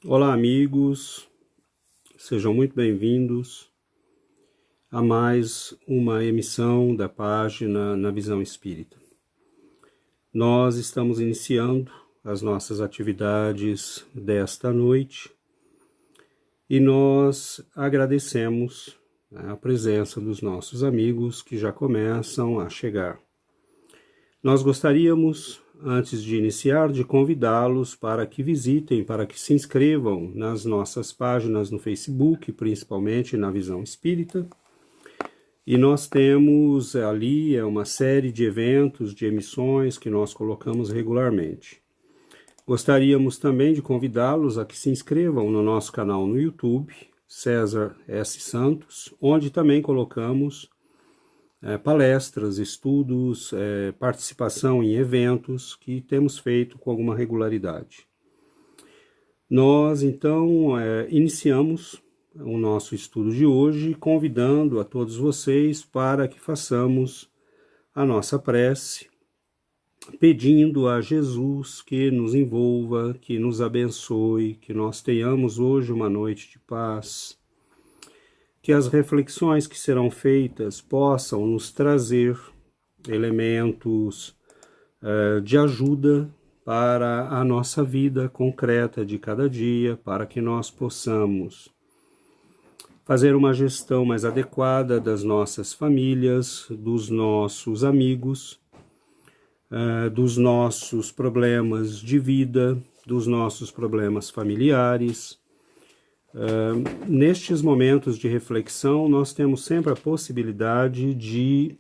Olá, amigos, sejam muito bem-vindos a mais uma emissão da página Na Visão Espírita. Nós estamos iniciando as nossas atividades desta noite e nós agradecemos a presença dos nossos amigos que já começam a chegar. Nós gostaríamos, antes de iniciar, de convidá-los para que visitem, para que se inscrevam nas nossas páginas no Facebook, principalmente na Visão Espírita. E nós temos ali uma série de eventos, de emissões que nós colocamos regularmente. Gostaríamos também de convidá-los a que se inscrevam no nosso canal no YouTube, César S. Santos, onde também colocamos palestras, estudos, participação em eventos que temos feito com alguma regularidade. Nós, então, iniciamos o nosso estudo de hoje, convidando a todos vocês para que façamos a nossa prece, pedindo a Jesus que nos envolva, que nos abençoe, que nós tenhamos hoje uma noite de paz, que as reflexões que serão feitas possam nos trazer elementos de ajuda para a nossa vida concreta de cada dia, para que nós possamos fazer uma gestão mais adequada das nossas famílias, dos nossos amigos, dos nossos problemas de vida, dos nossos problemas familiares. Nestes momentos de reflexão, nós temos sempre a possibilidade de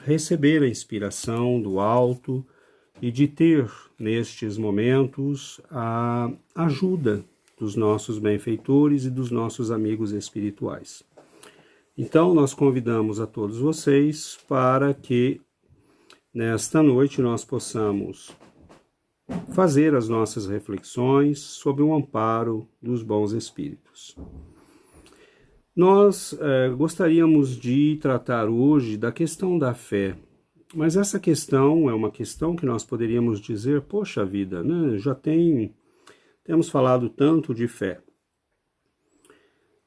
receber a inspiração do alto e de ter, nestes momentos, a ajuda dos nossos benfeitores e dos nossos amigos espirituais. Então, nós convidamos a todos vocês para que, nesta noite, nós possamos fazer as nossas reflexões sob o amparo dos bons espíritos. Nós gostaríamos de tratar hoje da questão da fé, mas essa questão é uma questão que nós poderíamos dizer, poxa vida, né? Temos falado tanto de fé.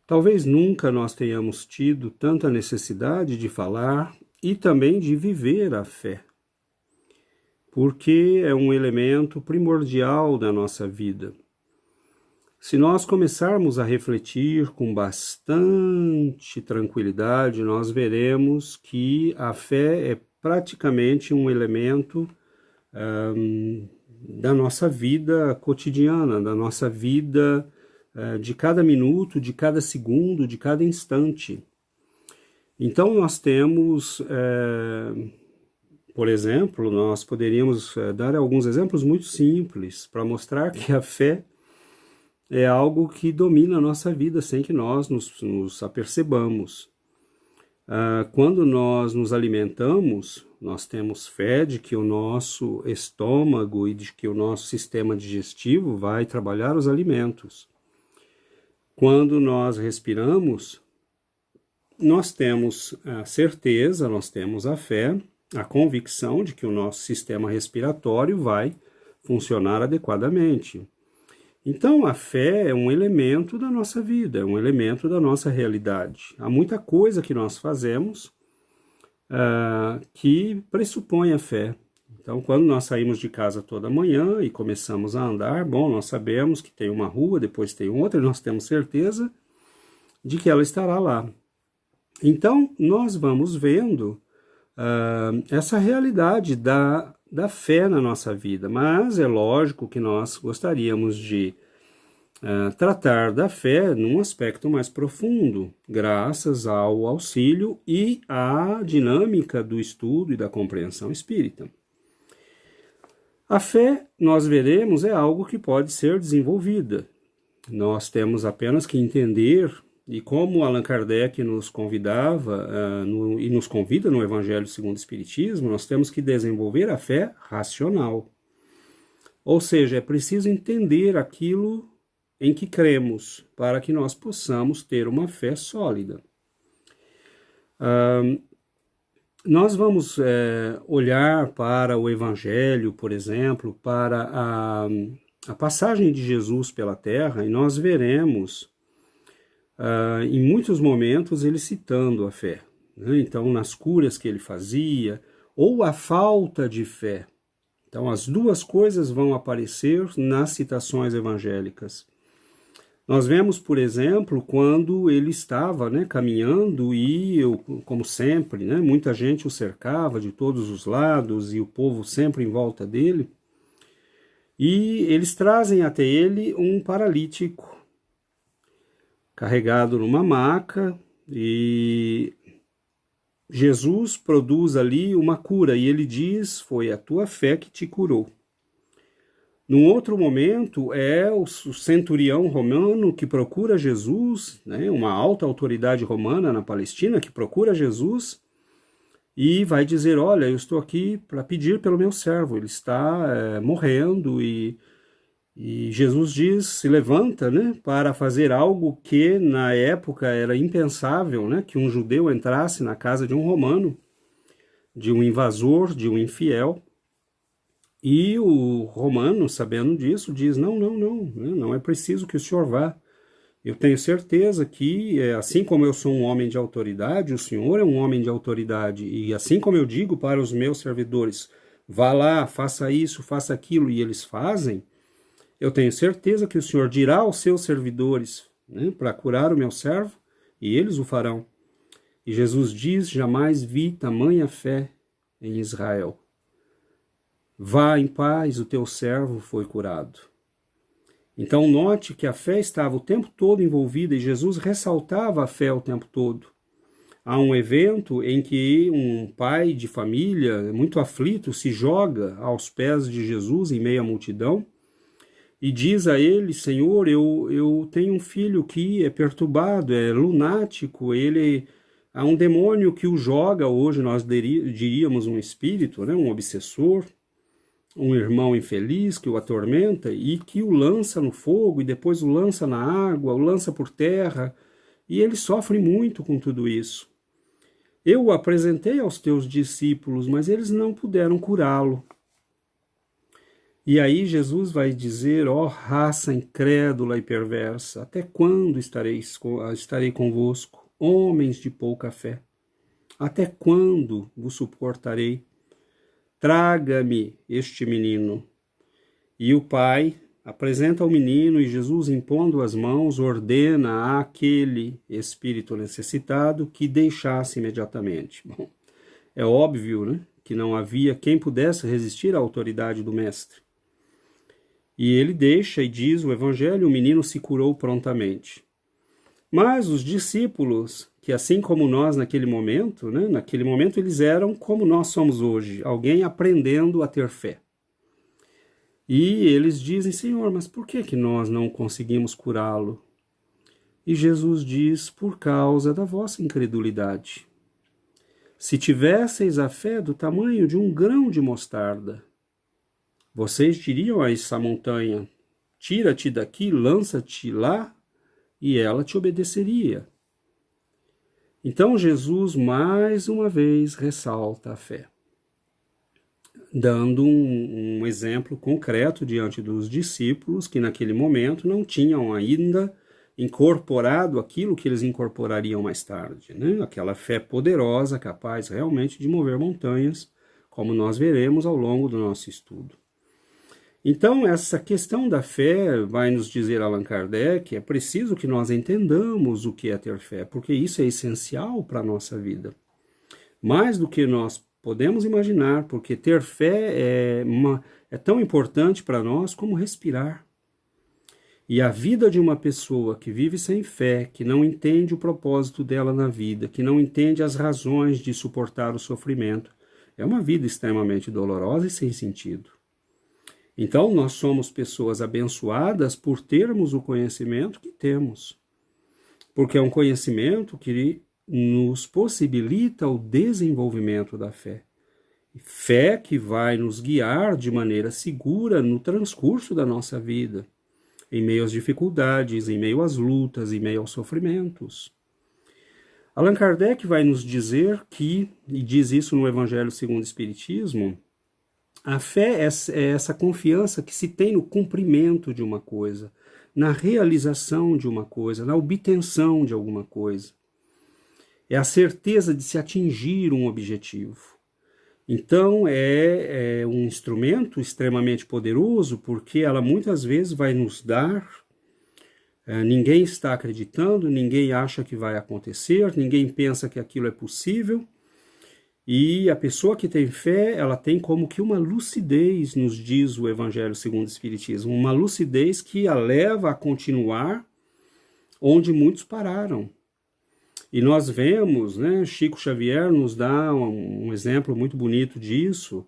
Talvez nunca nós tenhamos tido tanta necessidade de falar e também de viver a fé, porque é um elemento primordial da nossa vida. Se nós começarmos a refletir com bastante tranquilidade, nós veremos que a fé é praticamente um elemento da nossa vida cotidiana, da nossa vida de cada minuto, de cada segundo, de cada instante. Então nós temos, por exemplo, nós poderíamos dar alguns exemplos muito simples para mostrar que a fé é algo que domina a nossa vida sem que nós nos apercebamos. Quando nós nos alimentamos, nós temos fé de que o nosso estômago e de que o nosso sistema digestivo vai trabalhar os alimentos. Quando nós respiramos, nós temos a certeza, nós temos a fé, a convicção de que o nosso sistema respiratório vai funcionar adequadamente. Então, a fé é um elemento da nossa vida, é um elemento da nossa realidade. Há muita coisa que nós fazemos que pressupõe a fé. Então, quando nós saímos de casa toda manhã e começamos a andar, nós sabemos que tem uma rua, depois tem outra, e nós temos certeza de que ela estará lá. Então, nós vamos vendo essa realidade da fé na nossa vida, mas é lógico que nós gostaríamos de tratar da fé num aspecto mais profundo, graças ao auxílio e à dinâmica do estudo e da compreensão espírita. A fé, nós veremos, é algo que pode ser desenvolvida. Nós temos apenas que entender, e como Allan Kardec nos convidava e nos convida no Evangelho segundo o Espiritismo, nós temos que desenvolver a fé racional. Ou seja, é preciso entender aquilo em que cremos, para que nós possamos ter uma fé sólida. Nós vamos olhar para o Evangelho, por exemplo, para a passagem de Jesus pela terra, e nós veremos em muitos momentos ele citando a fé, né? Então, nas curas que ele fazia, ou a falta de fé. Então, as duas coisas vão aparecer nas citações evangélicas. Nós vemos, por exemplo, quando ele estava, né, caminhando e, como sempre, né, muita gente o cercava de todos os lados e o povo sempre em volta dele. E eles trazem até ele um paralítico, carregado numa maca, e Jesus produz ali uma cura, e ele diz, foi a tua fé que te curou. Num outro momento, é o centurião romano que procura Jesus, né, uma alta autoridade romana na Palestina, que procura Jesus, e vai dizer, olha, eu estou aqui para pedir pelo meu servo, ele está morrendo, e Jesus diz, se levanta, né, para fazer algo que na época era impensável, né, que um judeu entrasse na casa de um romano, de um invasor, de um infiel. E o romano, sabendo disso, diz, não é preciso que o senhor vá. Eu tenho certeza que, assim como eu sou um homem de autoridade, o senhor é um homem de autoridade. E assim como eu digo para os meus servidores, vá lá, faça isso, faça aquilo, e eles fazem, eu tenho certeza que o Senhor dirá aos seus servidores, né, para curar o meu servo, e eles o farão. E Jesus diz, jamais vi tamanha fé em Israel. Vá em paz, o teu servo foi curado. Então note que a fé estava o tempo todo envolvida e Jesus ressaltava a fé o tempo todo. Há um evento em que um pai de família, muito aflito, se joga aos pés de Jesus em meio à multidão, e diz a ele, Senhor, eu tenho um filho que é perturbado, é lunático, há um demônio que o joga, hoje nós diríamos um espírito, né, um obsessor, um irmão infeliz que o atormenta e que o lança no fogo e depois o lança na água, o lança por terra, e ele sofre muito com tudo isso. Eu o apresentei aos teus discípulos, mas eles não puderam curá-lo. E aí Jesus vai dizer, ó raça incrédula e perversa, até quando estarei convosco, homens de pouca fé? Até quando vos suportarei? Traga-me este menino. E o pai apresenta o menino e Jesus, impondo as mãos, ordena àquele espírito necessitado que deixasse imediatamente. Bom, é óbvio, né, que não havia quem pudesse resistir à autoridade do mestre. E ele deixa e diz o evangelho, o menino se curou prontamente. Mas os discípulos, que assim como nós naquele momento eles eram como nós somos hoje, alguém aprendendo a ter fé. E eles dizem, Senhor, mas por que nós não conseguimos curá-lo? E Jesus diz, por causa da vossa incredulidade. Se tivesseis a fé do tamanho de um grão de mostarda, vocês diriam a essa montanha, tira-te daqui, lança-te lá, e ela te obedeceria. Então Jesus, mais uma vez, ressalta a fé, dando um exemplo concreto diante dos discípulos que naquele momento não tinham ainda incorporado aquilo que eles incorporariam mais tarde, né? Aquela fé poderosa, capaz realmente de mover montanhas, como nós veremos ao longo do nosso estudo. Então, essa questão da fé, vai nos dizer Allan Kardec, é preciso que nós entendamos o que é ter fé, porque isso é essencial para a nossa vida. Mais do que nós podemos imaginar, porque ter fé é tão importante para nós como respirar. E a vida de uma pessoa que vive sem fé, que não entende o propósito dela na vida, que não entende as razões de suportar o sofrimento, é uma vida extremamente dolorosa e sem sentido. Então, nós somos pessoas abençoadas por termos o conhecimento que temos, porque é um conhecimento que nos possibilita o desenvolvimento da fé. Fé que vai nos guiar de maneira segura no transcurso da nossa vida, em meio às dificuldades, em meio às lutas, em meio aos sofrimentos. Allan Kardec vai nos dizer que, e diz isso no Evangelho segundo o Espiritismo, A fé é essa confiança que se tem no cumprimento de uma coisa, na realização de uma coisa, na obtenção de alguma coisa. É a certeza de se atingir um objetivo. Então, é um instrumento extremamente poderoso, porque ela muitas vezes vai nos dar, ninguém está acreditando, ninguém acha que vai acontecer, ninguém pensa que aquilo é possível, e a pessoa que tem fé, ela tem como que uma lucidez, nos diz o Evangelho segundo o Espiritismo, uma lucidez que a leva a continuar onde muitos pararam. E nós vemos, né, Chico Xavier nos dá um exemplo muito bonito disso,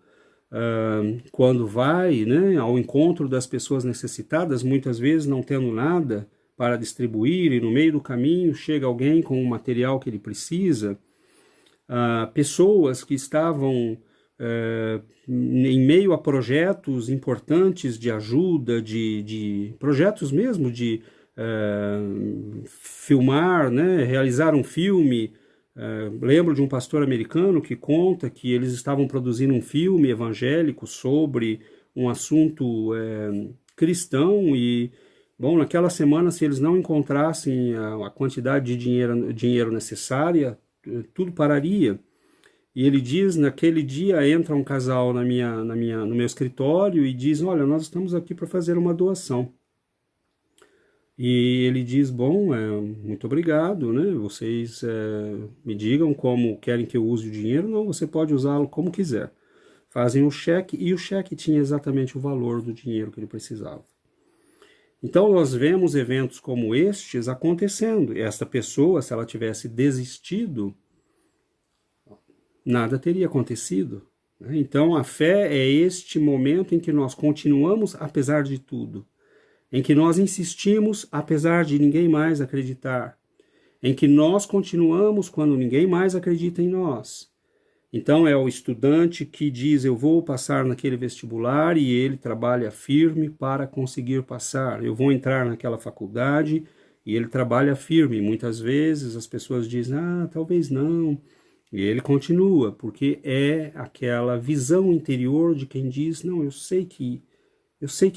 quando vai, né, ao encontro das pessoas necessitadas, muitas vezes não tendo nada para distribuir, e no meio do caminho chega alguém com o material que ele precisa. Pessoas que estavam em meio a projetos importantes de ajuda, de projetos mesmo de filmar, né, realizar um filme. Lembro de um pastor americano que conta que eles estavam produzindo um filme evangélico sobre um assunto cristão e, bom, naquela semana, se eles não encontrassem a quantidade de dinheiro necessária, tudo pararia. E ele diz, naquele dia entra um casal no meu escritório e diz, olha, nós estamos aqui para fazer uma doação. E ele diz, bom, muito obrigado, né? Vocês me digam como querem que eu use o dinheiro. Não, você pode usá-lo como quiser. Fazem o cheque, e o cheque tinha exatamente o valor do dinheiro que ele precisava. Então nós vemos eventos como estes acontecendo. Esta pessoa, se ela tivesse desistido, nada teria acontecido. Então a fé é este momento em que nós continuamos apesar de tudo, em que nós insistimos apesar de ninguém mais acreditar, em que nós continuamos quando ninguém mais acredita em nós. Então é o estudante que diz, eu vou passar naquele vestibular, e ele trabalha firme para conseguir passar. Eu vou entrar naquela faculdade, e ele trabalha firme. Muitas vezes as pessoas dizem, talvez não. E ele continua, porque é aquela visão interior de quem diz, não, eu sei que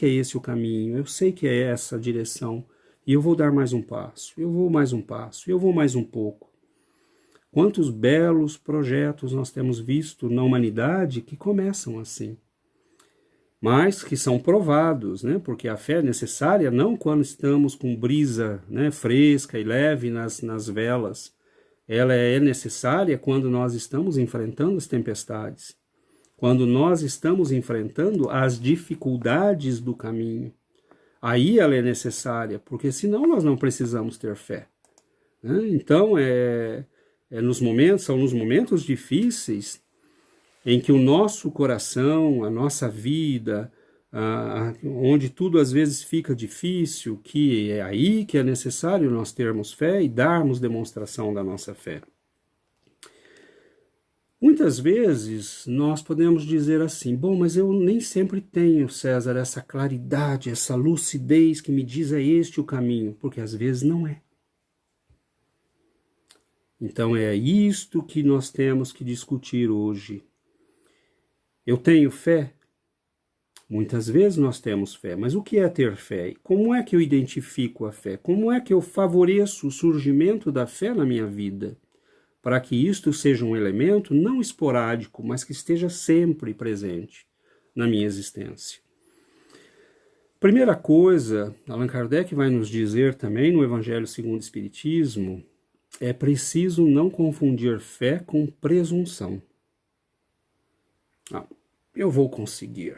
é esse o caminho, eu sei que é essa a direção, e eu vou dar mais um passo, eu vou mais um passo, eu vou mais um pouco. Quantos belos projetos nós temos visto na humanidade que começam assim, mas que são provados, né? Porque a fé é necessária não quando estamos com brisa, né, fresca e leve nas velas. Ela é necessária quando nós estamos enfrentando as tempestades, quando nós estamos enfrentando as dificuldades do caminho. Aí ela é necessária, porque senão nós não precisamos ter fé, né? Então, são nos momentos difíceis em que o nosso coração, a nossa vida, onde tudo às vezes fica difícil, que é aí que é necessário nós termos fé e darmos demonstração da nossa fé. Muitas vezes nós podemos dizer assim, bom, mas eu nem sempre tenho, César, essa claridade, essa lucidez que me diz é este o caminho, porque às vezes não é. Então é isto que nós temos que discutir hoje. Eu tenho fé? Muitas vezes nós temos fé, mas o que é ter fé? Como é que eu identifico a fé? Como é que eu favoreço o surgimento da fé na minha vida? Para que isto seja um elemento não esporádico, mas que esteja sempre presente na minha existência. Primeira coisa, Allan Kardec vai nos dizer também no Evangelho segundo o Espiritismo, é preciso não confundir fé com presunção. Eu vou conseguir.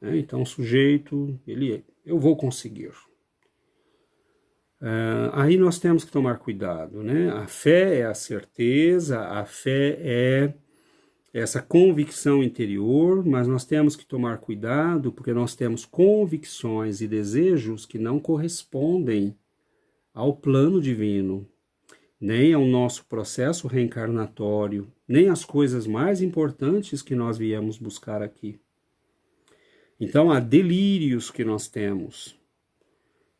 Então o sujeito, eu vou conseguir. Aí nós temos que tomar cuidado, né? A fé é a certeza, a fé é essa convicção interior, mas nós temos que tomar cuidado porque nós temos convicções e desejos que não correspondem ao plano divino, nem ao nosso processo reencarnatório, nem às coisas mais importantes que nós viemos buscar aqui. Então há delírios que nós temos,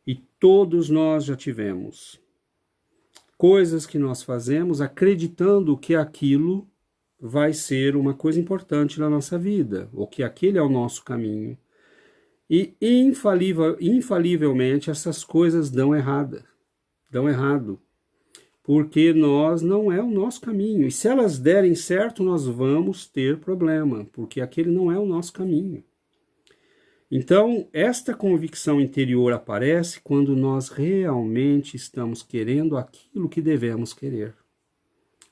e todos nós já tivemos. Coisas que nós fazemos acreditando que aquilo vai ser uma coisa importante na nossa vida, ou que aquele é o nosso caminho. E infalivelmente essas coisas dão errado, porque não é o nosso caminho. E se elas derem certo, nós vamos ter problema, porque aquele não é o nosso caminho. Então, esta convicção interior aparece quando nós realmente estamos querendo aquilo que devemos querer,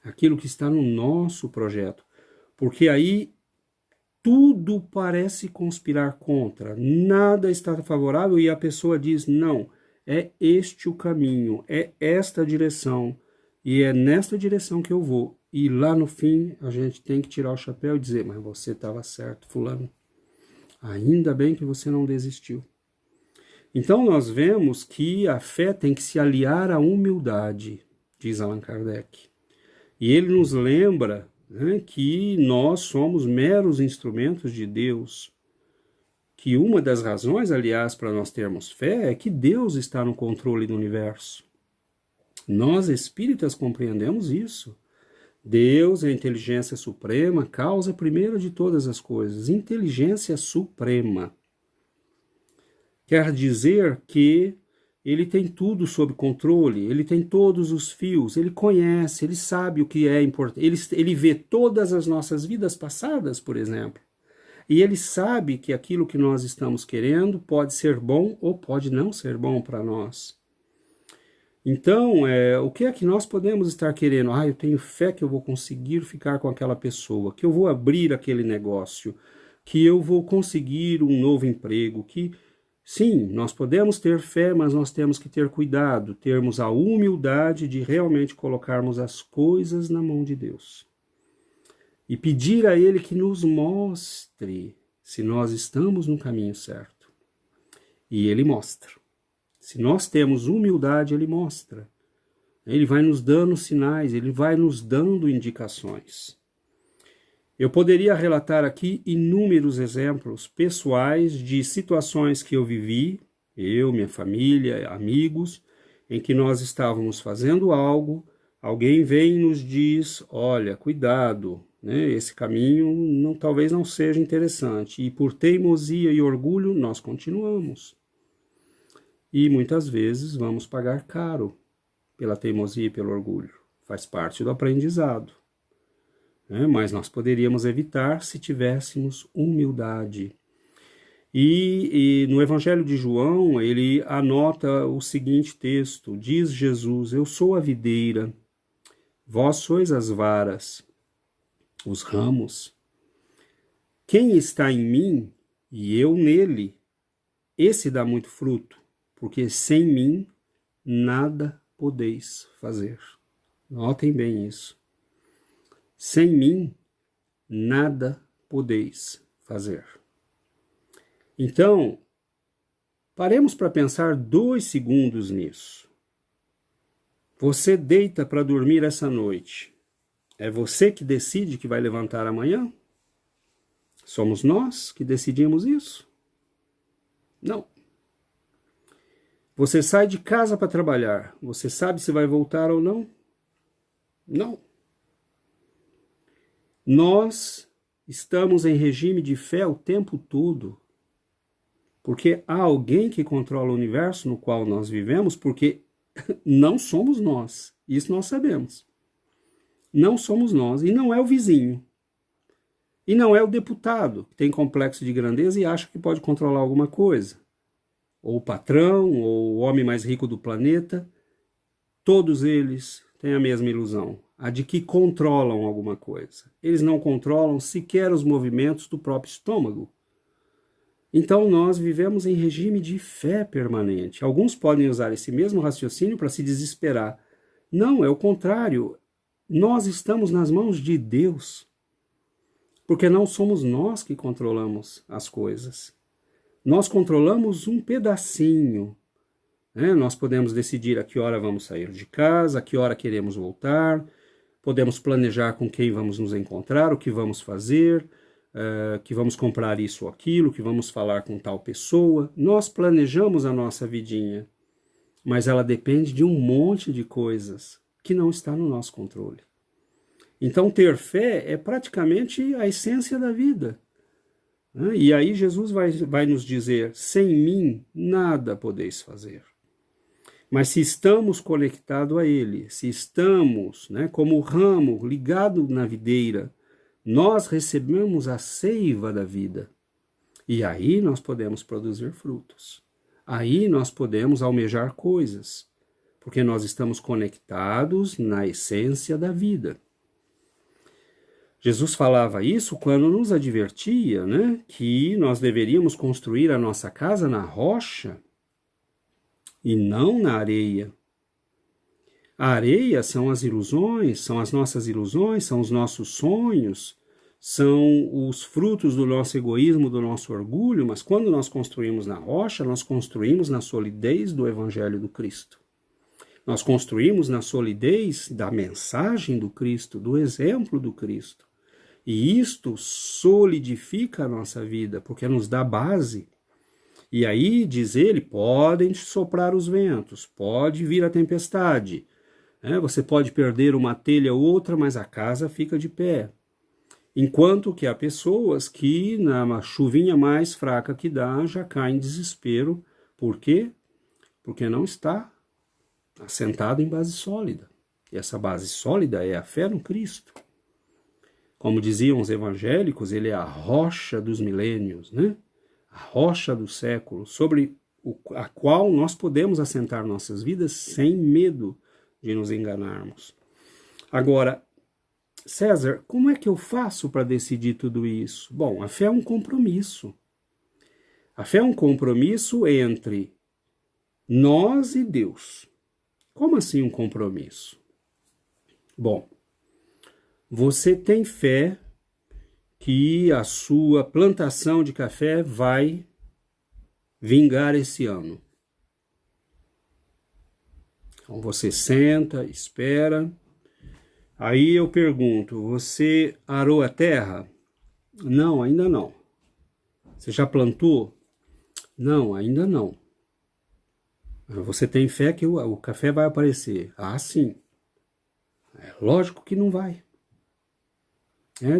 aquilo que está no nosso projeto, porque aí tudo parece conspirar contra, nada está favorável e a pessoa diz, não, é este o caminho, é esta a direção, e é nesta direção que eu vou. E lá no fim, a gente tem que tirar o chapéu e dizer, mas você estava certo, fulano. Ainda bem que você não desistiu. Então nós vemos que a fé tem que se aliar à humildade, diz Allan Kardec. E ele nos lembra, né, que nós somos meros instrumentos de Deus. Que uma das razões, aliás, para nós termos fé é que Deus está no controle do universo. Nós espíritas compreendemos isso. Deus é a inteligência suprema, causa primeira de todas as coisas. Inteligência suprema. Quer dizer que ele tem tudo sob controle, ele tem todos os fios, ele conhece, ele sabe o que é importante. Ele vê todas as nossas vidas passadas, por exemplo. E ele sabe que aquilo que nós estamos querendo pode ser bom ou pode não ser bom para nós. Então, o que é que nós podemos estar querendo? Eu tenho fé que eu vou conseguir ficar com aquela pessoa, que eu vou abrir aquele negócio, que eu vou conseguir um novo emprego, que... Sim, nós podemos ter fé, mas nós temos que ter cuidado, termos a humildade de realmente colocarmos as coisas na mão de Deus. E pedir a Ele que nos mostre se nós estamos no caminho certo. E Ele mostra. Se nós temos humildade, Ele mostra. Ele vai nos dando sinais, Ele vai nos dando indicações. Eu poderia relatar aqui inúmeros exemplos pessoais de situações que eu vivi, eu, minha família, amigos, em que nós estávamos fazendo algo, alguém vem e nos diz, olha, cuidado, né? Esse caminho talvez não seja interessante. E por teimosia e orgulho, nós continuamos. E muitas vezes vamos pagar caro pela teimosia e pelo orgulho. Faz parte do aprendizado. Mas nós poderíamos evitar se tivéssemos humildade. E no Evangelho de João, ele anota o seguinte texto, diz Jesus, eu sou a videira, vós sois as varas, os ramos. Quem está em mim e eu nele, esse dá muito fruto, porque sem mim nada podeis fazer. Notem bem isso. Sem mim, nada podeis fazer. Então, paremos para pensar 2 segundos nisso. Você deita para dormir essa noite. É você que decide que vai levantar amanhã? Somos nós que decidimos isso? Não. Você sai de casa para trabalhar. Você sabe se vai voltar ou não? Não. Nós estamos em regime de fé o tempo todo, porque há alguém que controla o universo no qual nós vivemos, porque não somos nós, isso nós sabemos. Não somos nós, e não é o vizinho, e não é o deputado, que tem complexo de grandeza e acha que pode controlar alguma coisa, ou o patrão, ou o homem mais rico do planeta, todos eles têm a mesma ilusão. A de que controlam alguma coisa. Eles não controlam sequer os movimentos do próprio estômago. Então nós vivemos em regime de fé permanente. Alguns podem usar esse mesmo raciocínio para se desesperar. Não, é o contrário. Nós estamos nas mãos de Deus. Porque não somos nós que controlamos as coisas. Nós controlamos um pedacinho. Nós podemos decidir a que hora vamos sair de casa, a que hora queremos voltar. Podemos planejar com quem vamos nos encontrar, o que vamos fazer, que vamos comprar isso ou aquilo, que vamos falar com tal pessoa. Nós planejamos a nossa vidinha, mas ela depende de um monte de coisas que não está no nosso controle. Então, ter fé é praticamente a essência da vida. E aí Jesus vai nos dizer, sem mim nada podeis fazer. Mas se estamos conectados a Ele, se estamos, como o ramo ligado na videira, nós recebemos a seiva da vida. E aí nós podemos produzir frutos. Aí nós podemos almejar coisas, porque nós estamos conectados na essência da vida. Jesus falava isso quando nos advertia, que nós deveríamos construir a nossa casa na rocha e não na areia. A areia são as ilusões, são as nossas ilusões, são os nossos sonhos, são os frutos do nosso egoísmo, do nosso orgulho, mas quando nós construímos na rocha, nós construímos na solidez do Evangelho do Cristo. Nós construímos na solidez da mensagem do Cristo, do exemplo do Cristo. E isto solidifica a nossa vida, porque nos dá base. E aí, diz ele, podem soprar os ventos, pode vir a tempestade. Você pode perder uma telha ou outra, mas a casa fica de pé. Enquanto que há pessoas que, na chuvinha mais fraca que dá, já caem em desespero. Por quê? Porque não está assentado em base sólida. E essa base sólida é a fé no Cristo. Como diziam os evangélicos, ele é a rocha dos milênios, a rocha do século, sobre a qual nós podemos assentar nossas vidas sem medo de nos enganarmos. Agora, César, como é que eu faço para decidir tudo isso? Bom, a fé é um compromisso. A fé é um compromisso entre nós e Deus. Como assim um compromisso? Bom, você tem fé que a sua plantação de café vai vingar esse ano. Então você senta, espera. Aí eu pergunto, você arou a terra? Não, ainda não. Você já plantou? Não, ainda não. Você tem fé que o café vai aparecer? Ah, sim. É lógico que não vai.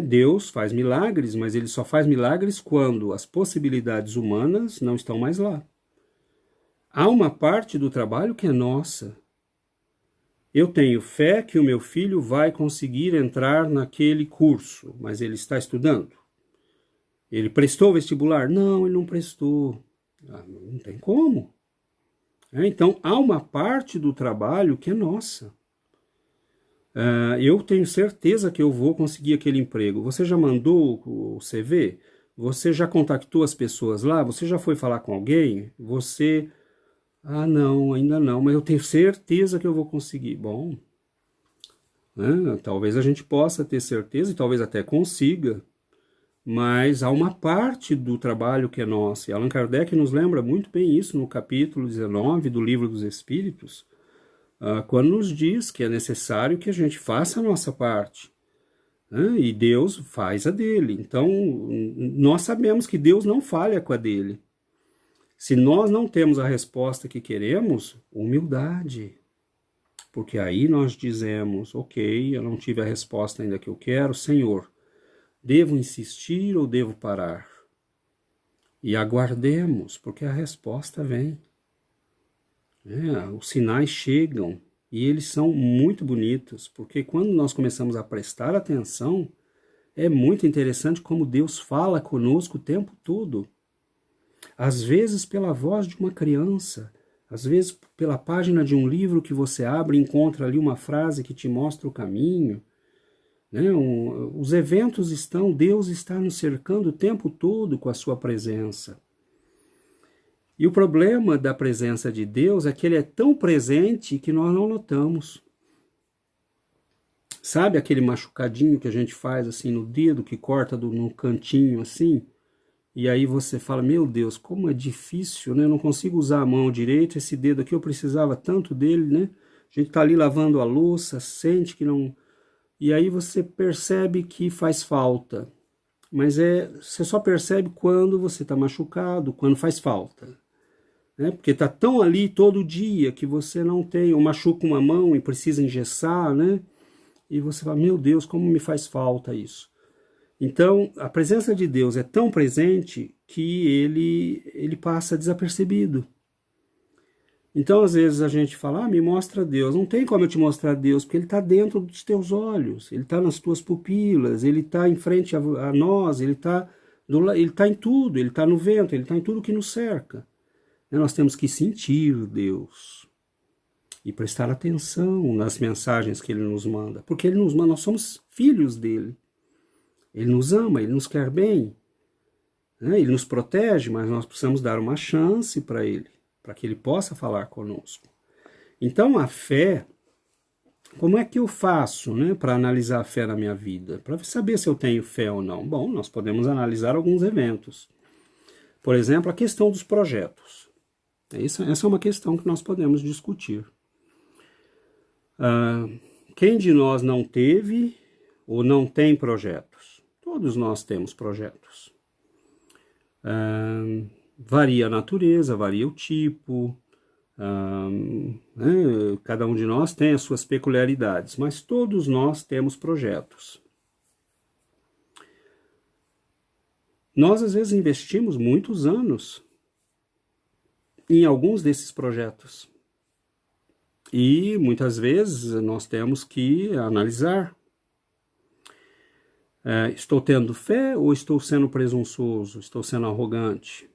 Deus faz milagres, mas ele só faz milagres quando as possibilidades humanas não estão mais lá. Há uma parte do trabalho que é nossa. Eu tenho fé que o meu filho vai conseguir entrar naquele curso, mas ele está estudando. Ele prestou vestibular? Não, ele não prestou. Não tem como. Então, há uma parte do trabalho que é nossa. Eu tenho certeza que eu vou conseguir aquele emprego. Você já mandou o CV? Você já contactou as pessoas lá? Você já foi falar com alguém? Você... não, ainda não, mas eu tenho certeza que eu vou conseguir. Bom, talvez a gente possa ter certeza e talvez até consiga, mas há uma parte do trabalho que é nosso. E Allan Kardec nos lembra muito bem isso no capítulo 19 do Livro dos Espíritos, quando nos diz que é necessário que a gente faça a nossa parte. E Deus faz a dele. Então, nós sabemos que Deus não falha com a dele. Se nós não temos a resposta que queremos, humildade. Porque aí nós dizemos, ok, eu não tive a resposta ainda que eu quero, Senhor, devo insistir ou devo parar? E aguardemos, porque a resposta vem. Os sinais chegam e eles são muito bonitos, porque quando nós começamos a prestar atenção, é muito interessante como Deus fala conosco o tempo todo. Às vezes pela voz de uma criança, às vezes pela página de um livro que você abre e encontra ali uma frase que te mostra o caminho. Os eventos Deus está nos cercando o tempo todo com a sua presença. E o problema da presença de Deus é que ele é tão presente que nós não notamos. Sabe aquele machucadinho que a gente faz assim no dedo, que corta no cantinho assim? E aí você fala, meu Deus, como é difícil, Eu não consigo usar a mão direita, esse dedo aqui eu precisava tanto dele, A gente tá ali lavando a louça, sente que não... E aí você percebe que faz falta. Mas você só percebe quando você está machucado, quando faz falta. Porque está tão ali todo dia que você não tem, ou machuca uma mão e precisa engessar, e você fala, meu Deus, como me faz falta isso. Então, a presença de Deus é tão presente que ele passa desapercebido. Então, às vezes a gente fala, me mostra Deus. Não tem como eu te mostrar Deus, porque Ele está dentro dos teus olhos, Ele está nas tuas pupilas, Ele está em frente a nós, Ele está em tudo, Ele está no vento, Ele está em tudo que nos cerca. Nós temos que sentir Deus e prestar atenção nas mensagens que Ele nos manda, porque Ele nos manda, nós somos filhos dEle. Ele nos ama, Ele nos quer bem, né? Ele nos protege, mas nós precisamos dar uma chance para Ele, para que Ele possa falar conosco. Então a fé, como é que eu faço, né, para analisar a fé na minha vida? Para saber se eu tenho fé ou não? Bom, nós podemos analisar alguns eventos. Por exemplo, a questão dos projetos. Essa é uma questão que nós podemos discutir. Quem de nós não teve ou não tem projetos? Todos nós temos projetos. Varia a natureza, varia o tipo, cada um de nós tem as suas peculiaridades, mas todos nós temos projetos. Nós, às vezes, investimos muitos anos em alguns desses projetos. E, muitas vezes, nós temos que analisar. Estou tendo fé ou estou sendo presunçoso? Estou sendo arrogante?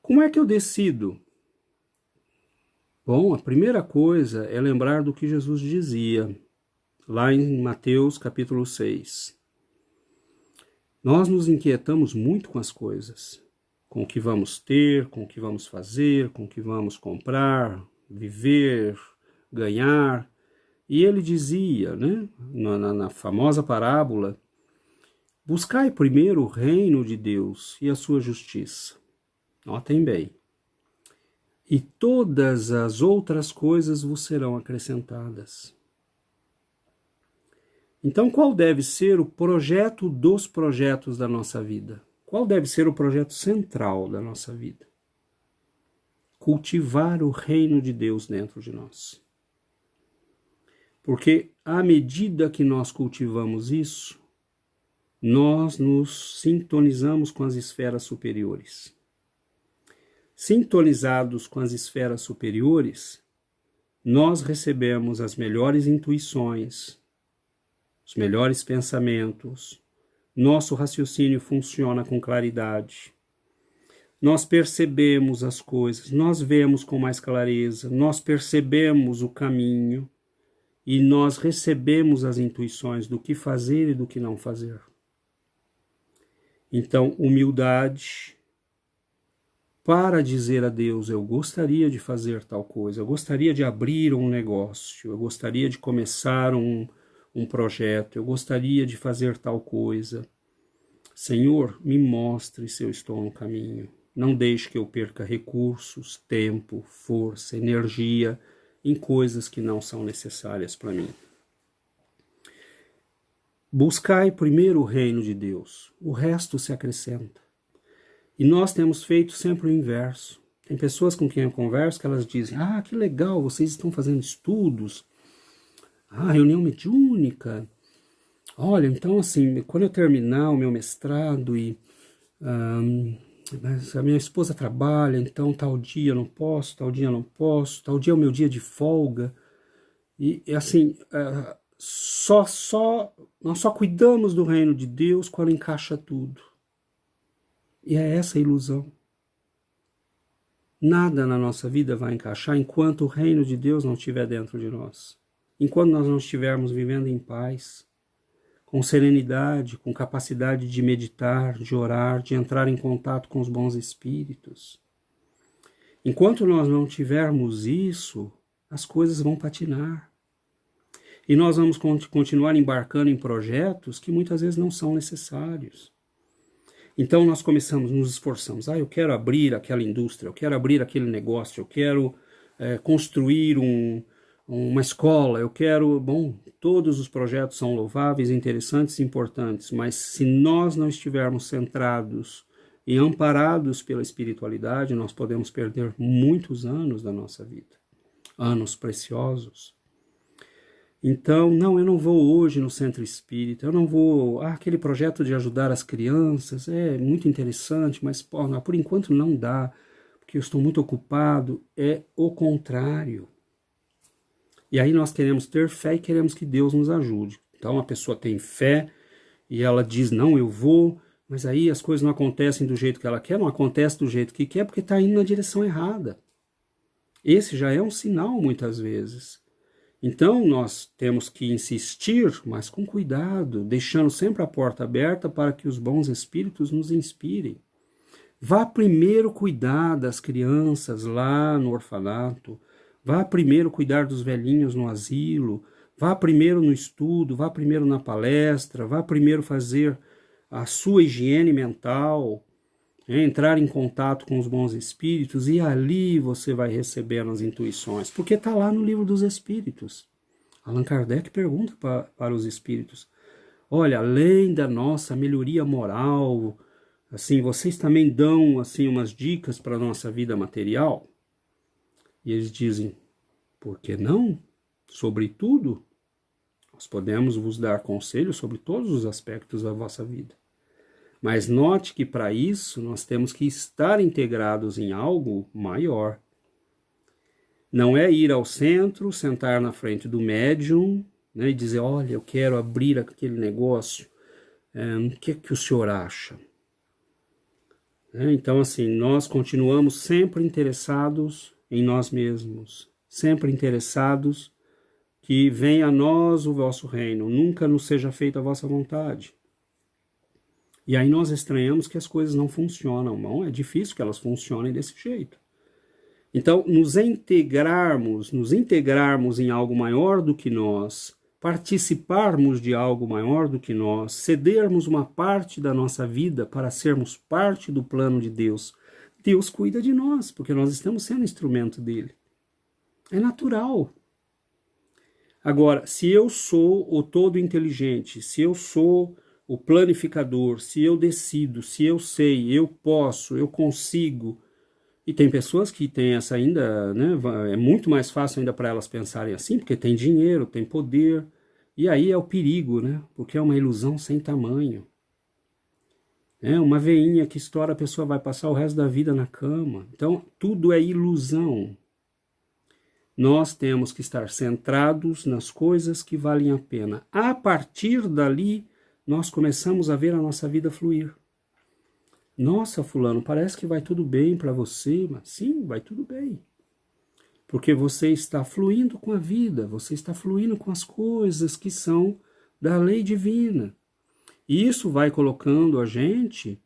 Como é que eu decido? Bom, a primeira coisa é lembrar do que Jesus dizia, lá em Mateus capítulo 6. Nós nos inquietamos muito com as coisas, com o que vamos ter, com o que vamos fazer, com o que vamos comprar, viver, ganhar. E ele dizia, né, na famosa parábola, buscai primeiro o reino de Deus e a sua justiça. Notem bem. E todas as outras coisas vos serão acrescentadas. Então, qual deve ser o projeto dos projetos da nossa vida? Qual deve ser o projeto central da nossa vida? Cultivar o reino de Deus dentro de nós. Porque à medida que nós cultivamos isso, nós nos sintonizamos com as esferas superiores. Sintonizados com as esferas superiores, nós recebemos as melhores intuições, os melhores pensamentos, nosso raciocínio funciona com claridade, nós percebemos as coisas, nós vemos com mais clareza, nós percebemos o caminho e nós recebemos as intuições do que fazer e do que não fazer. Então, humildade para dizer a Deus, eu gostaria de fazer tal coisa, eu gostaria de abrir um negócio, eu gostaria de começar um projeto, eu gostaria de fazer tal coisa. Senhor, me mostre se eu estou no caminho. Não deixe que eu perca recursos, tempo, força, energia em coisas que não são necessárias para mim. Buscai primeiro o reino de Deus, o resto se acrescenta. E nós temos feito sempre o inverso. Tem pessoas com quem eu converso que elas dizem, que legal, vocês estão fazendo estudos, reunião mediúnica. Olha, então assim, quando eu terminar o meu mestrado e a minha esposa trabalha, então tal dia eu não posso, tal dia eu não posso, tal dia é o meu dia de folga. E assim, nós só cuidamos do reino de Deus quando encaixa tudo. E é essa a ilusão. Nada na nossa vida vai encaixar enquanto o reino de Deus não estiver dentro de nós. Enquanto nós não estivermos vivendo em paz, com serenidade, com capacidade de meditar, de orar, de entrar em contato com os bons espíritos. Enquanto nós não tivermos isso, as coisas vão patinar. E nós vamos continuar embarcando em projetos que muitas vezes não são necessários. Então nós nos esforçamos, eu quero abrir aquela indústria, eu quero abrir aquele negócio, eu quero construir uma escola, eu quero... todos os projetos são louváveis, interessantes e importantes, mas se nós não estivermos centrados e amparados pela espiritualidade, nós podemos perder muitos anos da nossa vida, anos preciosos. Então, não, eu não vou hoje no centro espírita, eu não vou... aquele projeto de ajudar as crianças é muito interessante, mas por enquanto não dá, porque eu estou muito ocupado. É o contrário. E aí nós queremos ter fé e queremos que Deus nos ajude. Então a pessoa tem fé e ela diz, não, eu vou, mas aí as coisas não acontecem do jeito que ela quer, não acontece do jeito que quer porque está indo na direção errada. Esse já é um sinal muitas vezes. Então nós temos que insistir, mas com cuidado, deixando sempre a porta aberta para que os bons espíritos nos inspirem. Vá primeiro cuidar das crianças lá no orfanato, vá primeiro cuidar dos velhinhos no asilo, vá primeiro no estudo, vá primeiro na palestra, vá primeiro fazer a sua higiene mental, entrar em contato com os bons espíritos, e ali você vai recebendo as intuições, porque está lá no livro dos espíritos. Allan Kardec pergunta para os espíritos, olha, além da nossa melhoria moral, assim, vocês também dão assim umas dicas para a nossa vida material? E eles dizem, por que não? Sobretudo, nós podemos vos dar conselhos sobre todos os aspectos da vossa vida. Mas note que para isso nós temos que estar integrados em algo maior. Não é ir ao centro, sentar na frente do médium, né, e dizer, olha, eu quero abrir aquele negócio, o que é que o senhor acha? Então, assim, nós continuamos sempre interessados em nós mesmos, sempre interessados que venha a nós o vosso reino, nunca nos seja feita a vossa vontade. E aí nós estranhamos que as coisas não funcionam, não? É difícil que elas funcionem desse jeito. Então, nos integrarmos em algo maior do que nós, participarmos de algo maior do que nós, cedermos uma parte da nossa vida para sermos parte do plano de Deus. Deus cuida de nós, porque nós estamos sendo instrumento dele. É natural. Agora, se eu sou o todo inteligente, se eu sou o planificador, se eu decido, se eu sei, eu posso, eu consigo, e tem pessoas que têm essa ainda, né, é muito mais fácil ainda para elas pensarem assim, porque tem dinheiro, tem poder, e aí é o perigo, né, porque é uma ilusão sem tamanho. Uma veinha que estoura, a pessoa vai passar o resto da vida na cama. Então, tudo é ilusão. Nós temos que estar centrados nas coisas que valem a pena. A partir dali, nós começamos a ver a nossa vida fluir. Nossa, fulano, parece que vai tudo bem para você, mas sim, vai tudo bem. Porque você está fluindo com a vida, você está fluindo com as coisas que são da lei divina. E isso vai colocando a gente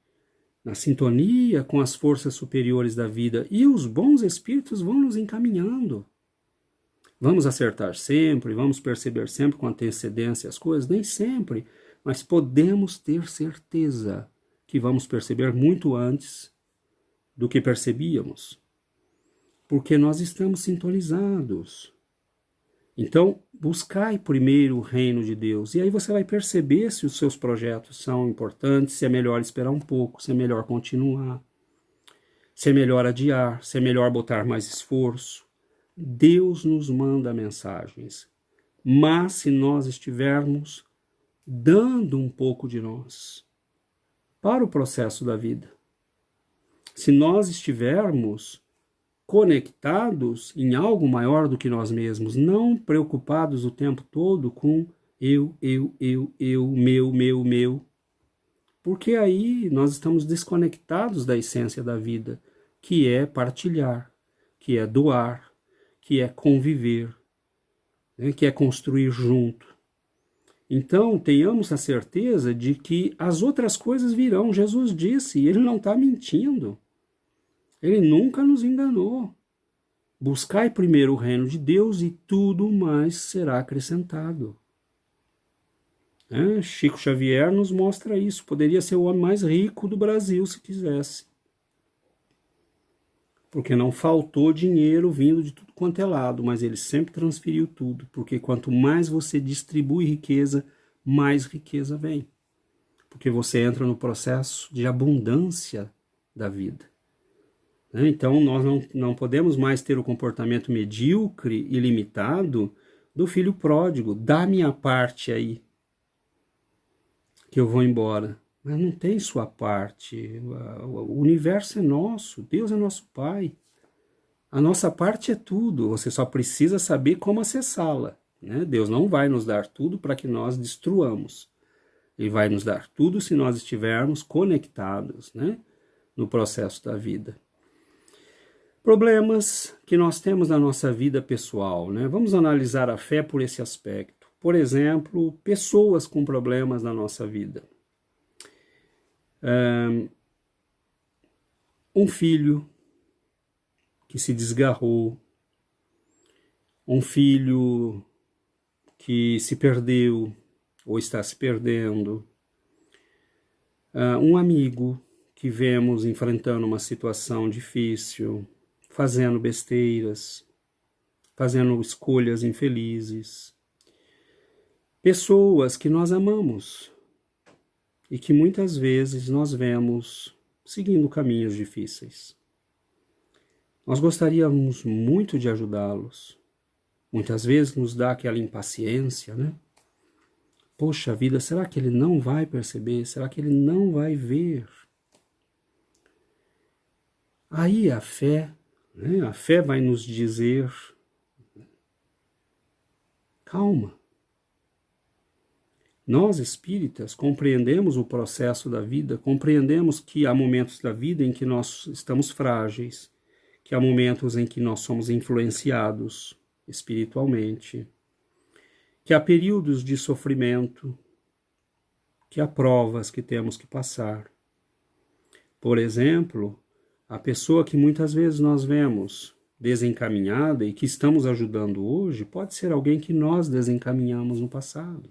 na sintonia com as forças superiores da vida. E os bons espíritos vão nos encaminhando. Vamos acertar sempre, vamos perceber sempre com antecedência as coisas? Nem sempre, mas podemos ter certeza que vamos perceber muito antes do que percebíamos, porque nós estamos sintonizados. Então, buscai primeiro o reino de Deus, e aí você vai perceber se os seus projetos são importantes, se é melhor esperar um pouco, se é melhor continuar, se é melhor adiar, se é melhor botar mais esforço. Deus nos manda mensagens, mas se nós estivermos dando um pouco de nós para o processo da vida, se nós estivermos conectados em algo maior do que nós mesmos, não preocupados o tempo todo com eu, meu, porque aí nós estamos desconectados da essência da vida, que é partilhar, que é doar, que é conviver, né, que é construir junto. Então, tenhamos a certeza de que as outras coisas virão. Jesus disse, e ele não está mentindo. Ele nunca nos enganou. Buscai primeiro o reino de Deus e tudo mais será acrescentado. Chico Xavier nos mostra isso. Poderia ser o homem mais rico do Brasil se quisesse. Porque não faltou dinheiro vindo de tudo quanto é lado, mas ele sempre transferiu tudo, porque quanto mais você distribui riqueza, mais riqueza vem. Porque você entra no processo de abundância da vida. Então nós não podemos mais ter o comportamento medíocre e limitado do filho pródigo, dá minha parte aí, que eu vou embora. Mas não tem sua parte, o universo é nosso, Deus é nosso Pai. A nossa parte é tudo, você só precisa saber como acessá-la, né? Deus não vai nos dar tudo para que nós destruamos. Ele vai nos dar tudo se nós estivermos conectados, né, no processo da vida. Problemas que nós temos na nossa vida pessoal, né? Vamos analisar a fé por esse aspecto. Por exemplo, pessoas com problemas na nossa vida. Um filho que se desgarrou, um filho que se perdeu ou está se perdendo, um amigo que vemos enfrentando uma situação difícil, fazendo besteiras, fazendo escolhas infelizes, pessoas que nós amamos e que muitas vezes nós vemos seguindo caminhos difíceis. Nós gostaríamos muito de ajudá-los. Muitas vezes nos dá aquela impaciência, né? Poxa vida, será que ele não vai perceber? Será que ele não vai ver? Aí a fé, né? A fé vai nos dizer, calma. Nós espíritas compreendemos o processo da vida, compreendemos que há momentos da vida em que nós estamos frágeis, que há momentos em que nós somos influenciados espiritualmente, que há períodos de sofrimento, que há provas que temos que passar. Por exemplo, a pessoa que muitas vezes nós vemos desencaminhada e que estamos ajudando hoje, pode ser alguém que nós desencaminhamos no passado.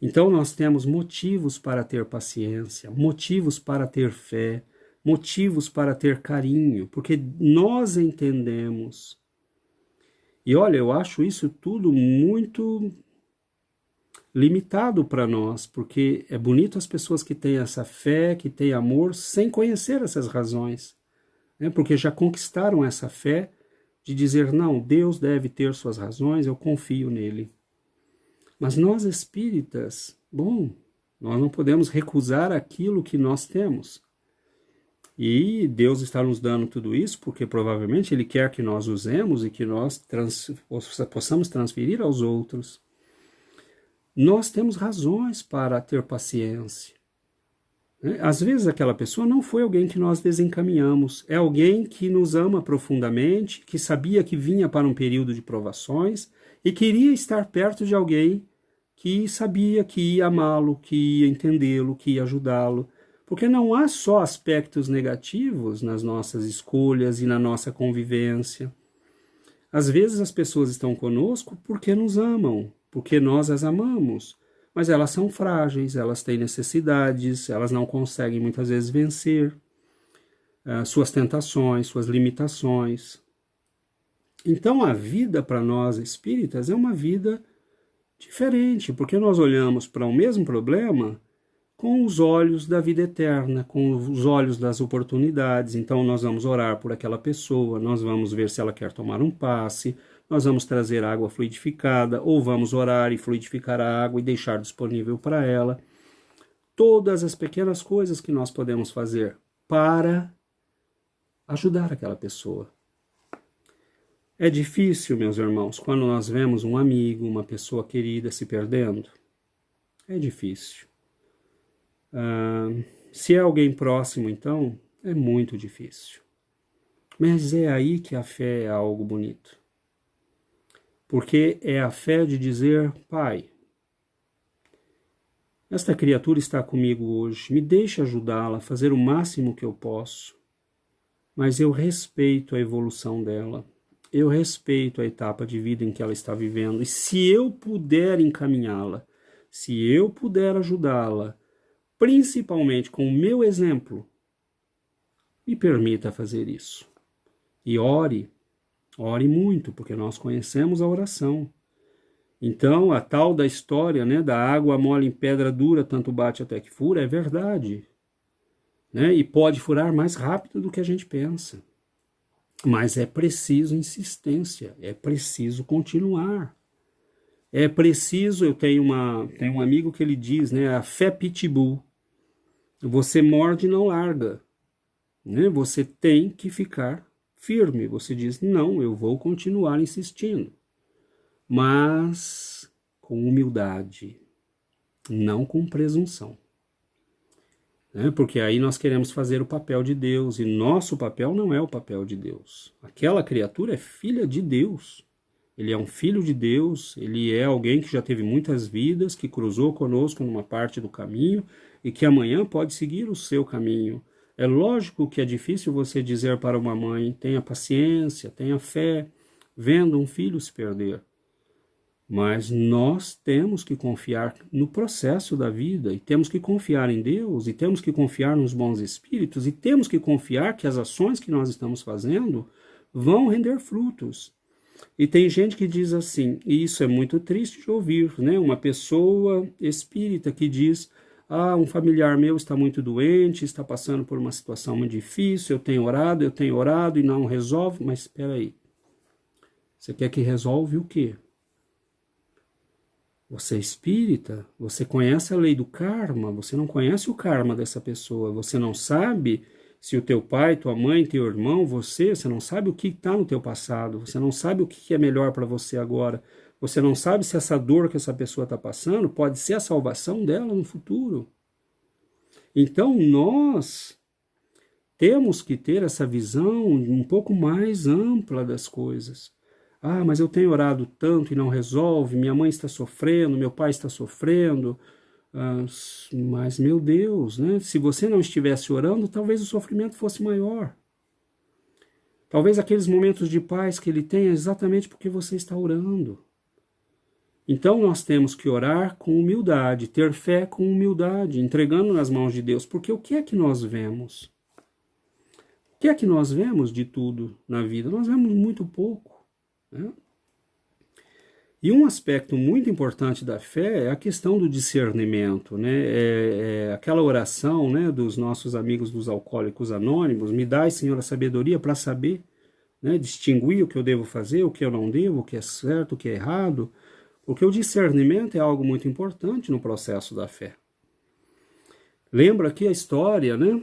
Então nós temos motivos para ter paciência, motivos para ter fé, motivos para ter carinho, porque nós entendemos. E olha, eu acho isso tudo muito limitado para nós, porque é bonito as pessoas que têm essa fé, que têm amor, sem conhecer essas razões, né? Porque já conquistaram essa fé de dizer, não, Deus deve ter suas razões, eu confio nele. Mas nós espíritas, bom, nós não podemos recusar aquilo que nós temos. E Deus está nos dando tudo isso porque provavelmente Ele quer que nós usemos e que nós possamos transferir aos outros. Nós temos razões para ter paciência. Às vezes aquela pessoa não foi alguém que nós desencaminhamos, é alguém que nos ama profundamente, que sabia que vinha para um período de provações e queria estar perto de alguém que sabia que ia amá-lo, que ia entendê-lo, que ia ajudá-lo. Porque não há só aspectos negativos nas nossas escolhas e na nossa convivência. Às vezes as pessoas estão conosco porque nos amam, porque nós as amamos, mas elas são frágeis, elas têm necessidades, elas não conseguem muitas vezes vencer suas tentações, suas limitações. Então a vida para nós espíritas é uma vida diferente, porque nós olhamos para o mesmo problema com os olhos da vida eterna, com os olhos das oportunidades. Então nós vamos orar por aquela pessoa, nós vamos ver se ela quer tomar um passe, nós vamos trazer água fluidificada, ou vamos orar e fluidificar a água e deixar disponível para ela. Todas as pequenas coisas que nós podemos fazer para ajudar aquela pessoa. É difícil, meus irmãos, quando nós vemos um amigo, uma pessoa querida se perdendo. É difícil. Se é alguém próximo, então, é muito difícil. Mas é aí que a fé é algo bonito. Porque é a fé de dizer, Pai, esta criatura está comigo hoje, me deixe ajudá-la, fazer o máximo que eu posso, mas eu respeito a evolução dela, eu respeito a etapa de vida em que ela está vivendo, e se eu puder encaminhá-la, se eu puder ajudá-la, principalmente com o meu exemplo, me permita fazer isso. E ore muito, porque nós conhecemos a oração. Então, a tal da história, né, da água mole em pedra dura, tanto bate até que fura, é verdade. Né? E pode furar mais rápido do que a gente pensa. Mas é preciso insistência, é preciso continuar. É preciso, eu tenho um amigo que ele diz, né, a fé pitbull. Você morde e não larga, né? Você tem que ficar firme. Você diz, não, eu vou continuar insistindo. Mas com humildade, não com presunção. Né? Porque aí nós queremos fazer o papel de Deus, e nosso papel não é o papel de Deus. Aquela criatura é filha de Deus. Ele é um filho de Deus, ele é alguém que já teve muitas vidas, que cruzou conosco numa parte do caminho e que amanhã pode seguir o seu caminho. É lógico que é difícil você dizer para uma mãe, tenha paciência, tenha fé, vendo um filho se perder. Mas nós temos que confiar no processo da vida, e temos que confiar em Deus, e temos que confiar nos bons espíritos, e temos que confiar que as ações que nós estamos fazendo vão render frutos. E tem gente que diz assim, e isso é muito triste de ouvir, né? Uma pessoa espírita que diz, um familiar meu está muito doente, está passando por uma situação muito difícil, eu tenho orado e não resolve. Mas espera aí, você quer que resolve o quê? Você é espírita, você conhece a lei do karma, você não conhece o karma dessa pessoa, você não sabe se o teu pai, tua mãe, teu irmão, você não sabe o que está no teu passado, você não sabe o que é melhor para você agora, você não sabe se essa dor que essa pessoa está passando pode ser a salvação dela no futuro. Então nós temos que ter essa visão um pouco mais ampla das coisas. Mas eu tenho orado tanto e não resolve, minha mãe está sofrendo, meu pai está sofrendo, mas meu Deus, né? Se você não estivesse orando, talvez o sofrimento fosse maior. Talvez aqueles momentos de paz que ele tem é exatamente porque você está orando. Então nós temos que orar com humildade, ter fé com humildade, entregando nas mãos de Deus, porque o que é que nós vemos? O que é que nós vemos de tudo na vida? Nós vemos muito pouco. Né? E um aspecto muito importante da fé é a questão do discernimento, né? Aquela oração, né, dos nossos amigos dos Alcoólicos Anônimos, me dai, Senhor, a sabedoria para saber, né, distinguir o que eu devo fazer, o que eu não devo, o que é certo, o que é errado, porque o discernimento é algo muito importante no processo da fé. Lembra aqui a história, né?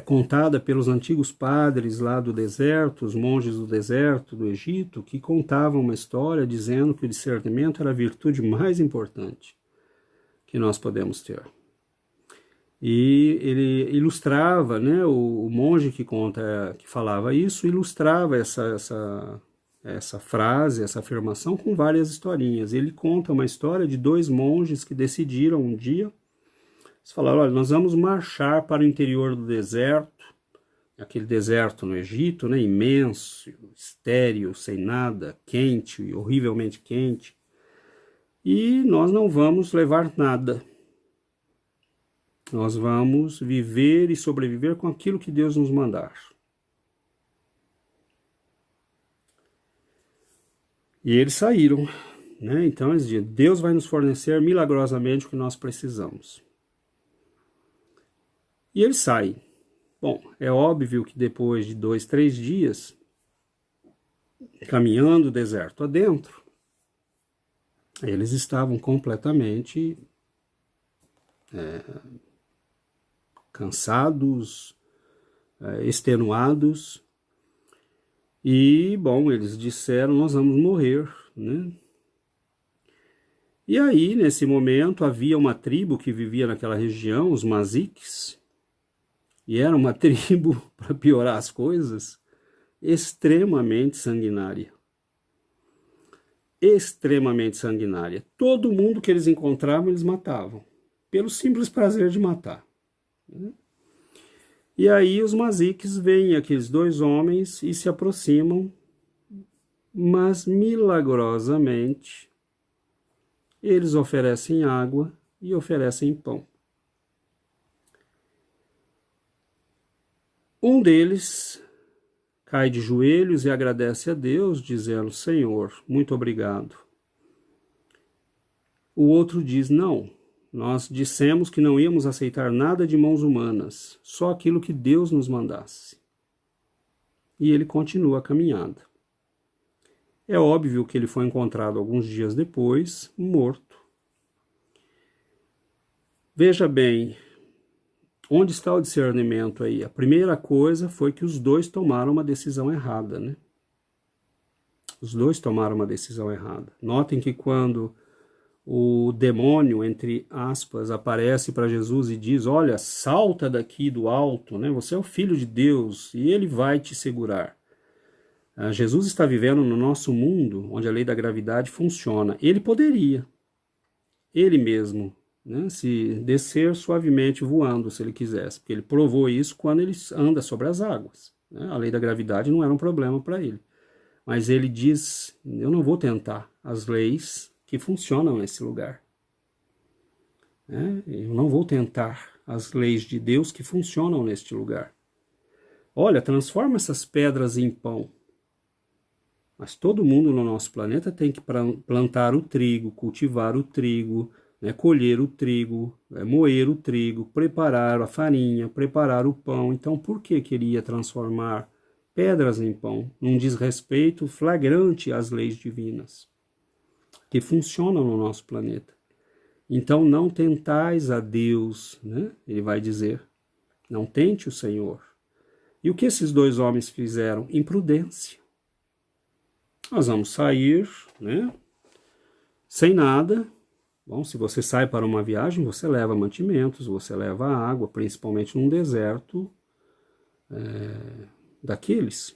Contada pelos antigos padres lá do deserto, os monges do deserto do Egito, que contavam uma história dizendo que o discernimento era a virtude mais importante que nós podemos ter. E ele ilustrava, né, o monge que falava isso, ilustrava essa frase, essa afirmação com várias historinhas. Ele conta uma história de dois monges que decidiram um dia. Eles falaram, olha, nós vamos marchar para o interior do deserto, aquele deserto no Egito, né, imenso, estéril, sem nada, quente, horrivelmente quente, e nós não vamos levar nada. Nós vamos viver e sobreviver com aquilo que Deus nos mandar. E eles saíram, né? Então eles diziam, Deus vai nos fornecer milagrosamente o que nós precisamos. E eles saem. Bom, é óbvio que depois de 2, 3 dias, caminhando o deserto adentro, eles estavam completamente cansados, extenuados, e, bom, eles disseram, nós vamos morrer, né? E aí, nesse momento, havia uma tribo que vivia naquela região, os Maziques, e era uma tribo, para piorar as coisas, extremamente sanguinária. Extremamente sanguinária. Todo mundo que eles encontravam, eles matavam, pelo simples prazer de matar. E aí os Maziques veem aqueles dois homens e se aproximam, mas milagrosamente eles oferecem água e oferecem pão. Um deles cai de joelhos e agradece a Deus, dizendo, Senhor, muito obrigado. O outro diz, não, nós dissemos que não íamos aceitar nada de mãos humanas, só aquilo que Deus nos mandasse. e ele continua a caminhada. É óbvio que ele foi encontrado alguns dias depois, morto. Veja bem, onde está o discernimento aí? A primeira coisa foi que os dois tomaram uma decisão errada, né? Os dois tomaram uma decisão errada. Notem que quando o demônio, entre aspas, aparece para Jesus e diz: olha, salta daqui do alto, né? Você é o filho de Deus e ele vai te segurar. Jesus está vivendo no nosso mundo, onde a lei da gravidade funciona. Ele poderia, ele mesmo, né, se descer suavemente voando, se ele quisesse, porque ele provou isso quando ele anda sobre as águas, né? A lei da gravidade não era um problema para ele. Mas ele diz: eu não vou tentar as leis que funcionam nesse lugar. Eu não vou tentar as leis de Deus que funcionam neste lugar. Olha, transforma essas pedras em pão. Mas todo mundo no nosso planeta tem que plantar o trigo, cultivar o trigo, né, colher o trigo, moer o trigo, preparar a farinha, preparar o pão. Então, por que queria transformar pedras em pão? Num desrespeito flagrante às leis divinas que funcionam no nosso planeta. Então, não tentais a Deus, né? Ele vai dizer, não tente o Senhor. E o que esses dois homens fizeram? Imprudência. Nós vamos sair, né, sem nada. Bom, se você sai para uma viagem, você leva mantimentos, você leva água, principalmente num deserto daqueles.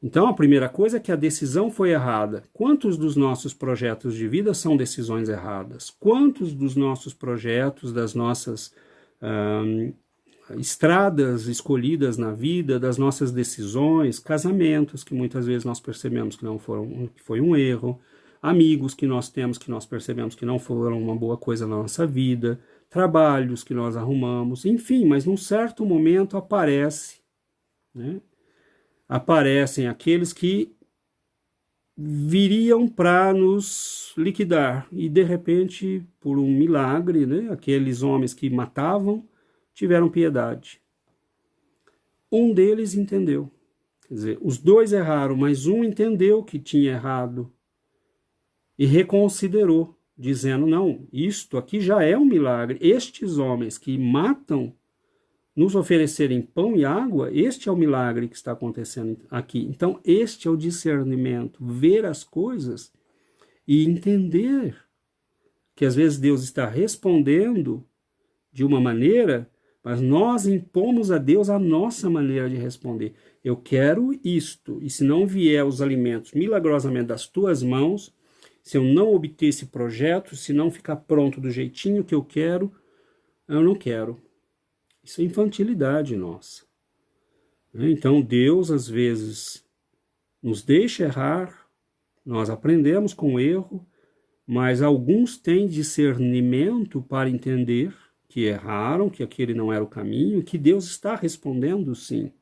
Então, a primeira coisa é que a decisão foi errada. Quantos dos nossos projetos de vida são decisões erradas? Quantos dos nossos projetos, das nossas estradas escolhidas na vida, das nossas decisões, casamentos que muitas vezes nós percebemos que foi um erro, amigos que nós temos que nós percebemos que não foram uma boa coisa na nossa vida, trabalhos que nós arrumamos, enfim, mas num certo momento aparecem aqueles que viriam para nos liquidar e de repente, por um milagre, né, aqueles homens que matavam tiveram piedade. Um deles entendeu. Quer dizer, os dois erraram, mas um entendeu que tinha errado e reconsiderou, dizendo: não, isto aqui já é um milagre. Estes homens que matam, nos oferecerem pão e água, este é o milagre que está acontecendo aqui. Então, este é o discernimento, ver as coisas e entender que às vezes Deus está respondendo de uma maneira, mas nós impomos a Deus a nossa maneira de responder. Eu quero isto, e se não vier os alimentos milagrosamente das tuas mãos, se eu não obter esse projeto, se não ficar pronto do jeitinho que eu não quero. Isso é infantilidade nossa. Então Deus às vezes nos deixa errar, nós aprendemos com o erro, mas alguns têm discernimento para entender que erraram, que aquele não era o caminho, que Deus está respondendo sim,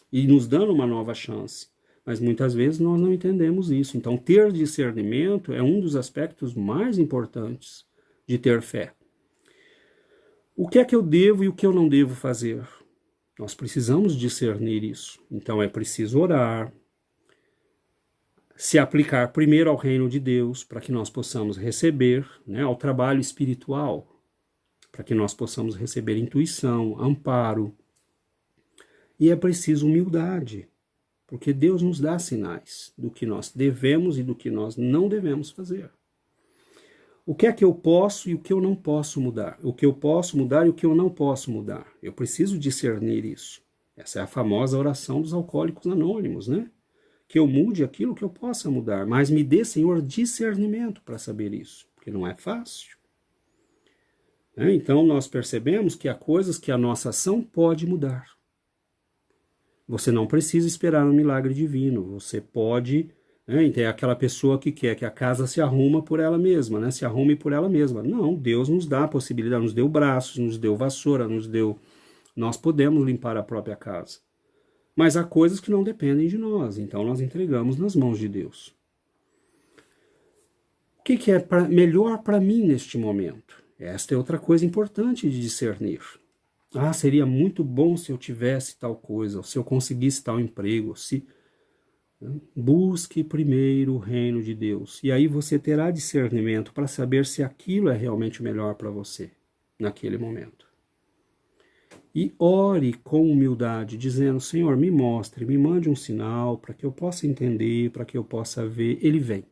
e nos dando uma nova chance. Mas muitas vezes nós não entendemos isso. Então ter discernimento é um dos aspectos mais importantes de ter fé. O que é que eu devo e o que eu não devo fazer? Nós precisamos discernir isso. Então é preciso orar, se aplicar primeiro ao reino de Deus, para que nós possamos receber, ao trabalho espiritual, para que nós possamos receber intuição, amparo. E é preciso humildade, porque Deus nos dá sinais do que nós devemos e do que nós não devemos fazer. O que é que eu posso e o que eu não posso mudar? O que eu posso mudar e o que eu não posso mudar? Eu preciso discernir isso. Essa é a famosa oração dos alcoólicos anônimos, né? Que eu mude aquilo que eu possa mudar, mas me dê, Senhor, discernimento para saber isso, porque não é fácil. Então nós percebemos que há coisas que a nossa ação pode mudar. Você não precisa esperar um milagre divino, você pode... Então é aquela pessoa que quer que a casa se arruma por ela mesma, se arrume por ela mesma. Não, Deus nos dá a possibilidade, nos deu braços, nos deu vassoura, nós podemos limpar a própria casa. Mas há coisas que não dependem de nós, então nós entregamos nas mãos de Deus. O que é melhor para mim neste momento? Esta é outra coisa importante de discernir. Ah, seria muito bom se eu tivesse tal coisa, ou se eu conseguisse tal emprego, se... Busque primeiro o reino de Deus, e aí você terá discernimento para saber se aquilo é realmente o melhor para você, naquele momento. E ore com humildade, dizendo, Senhor, me mostre, me mande um sinal para que eu possa entender, para que eu possa ver. Ele vem.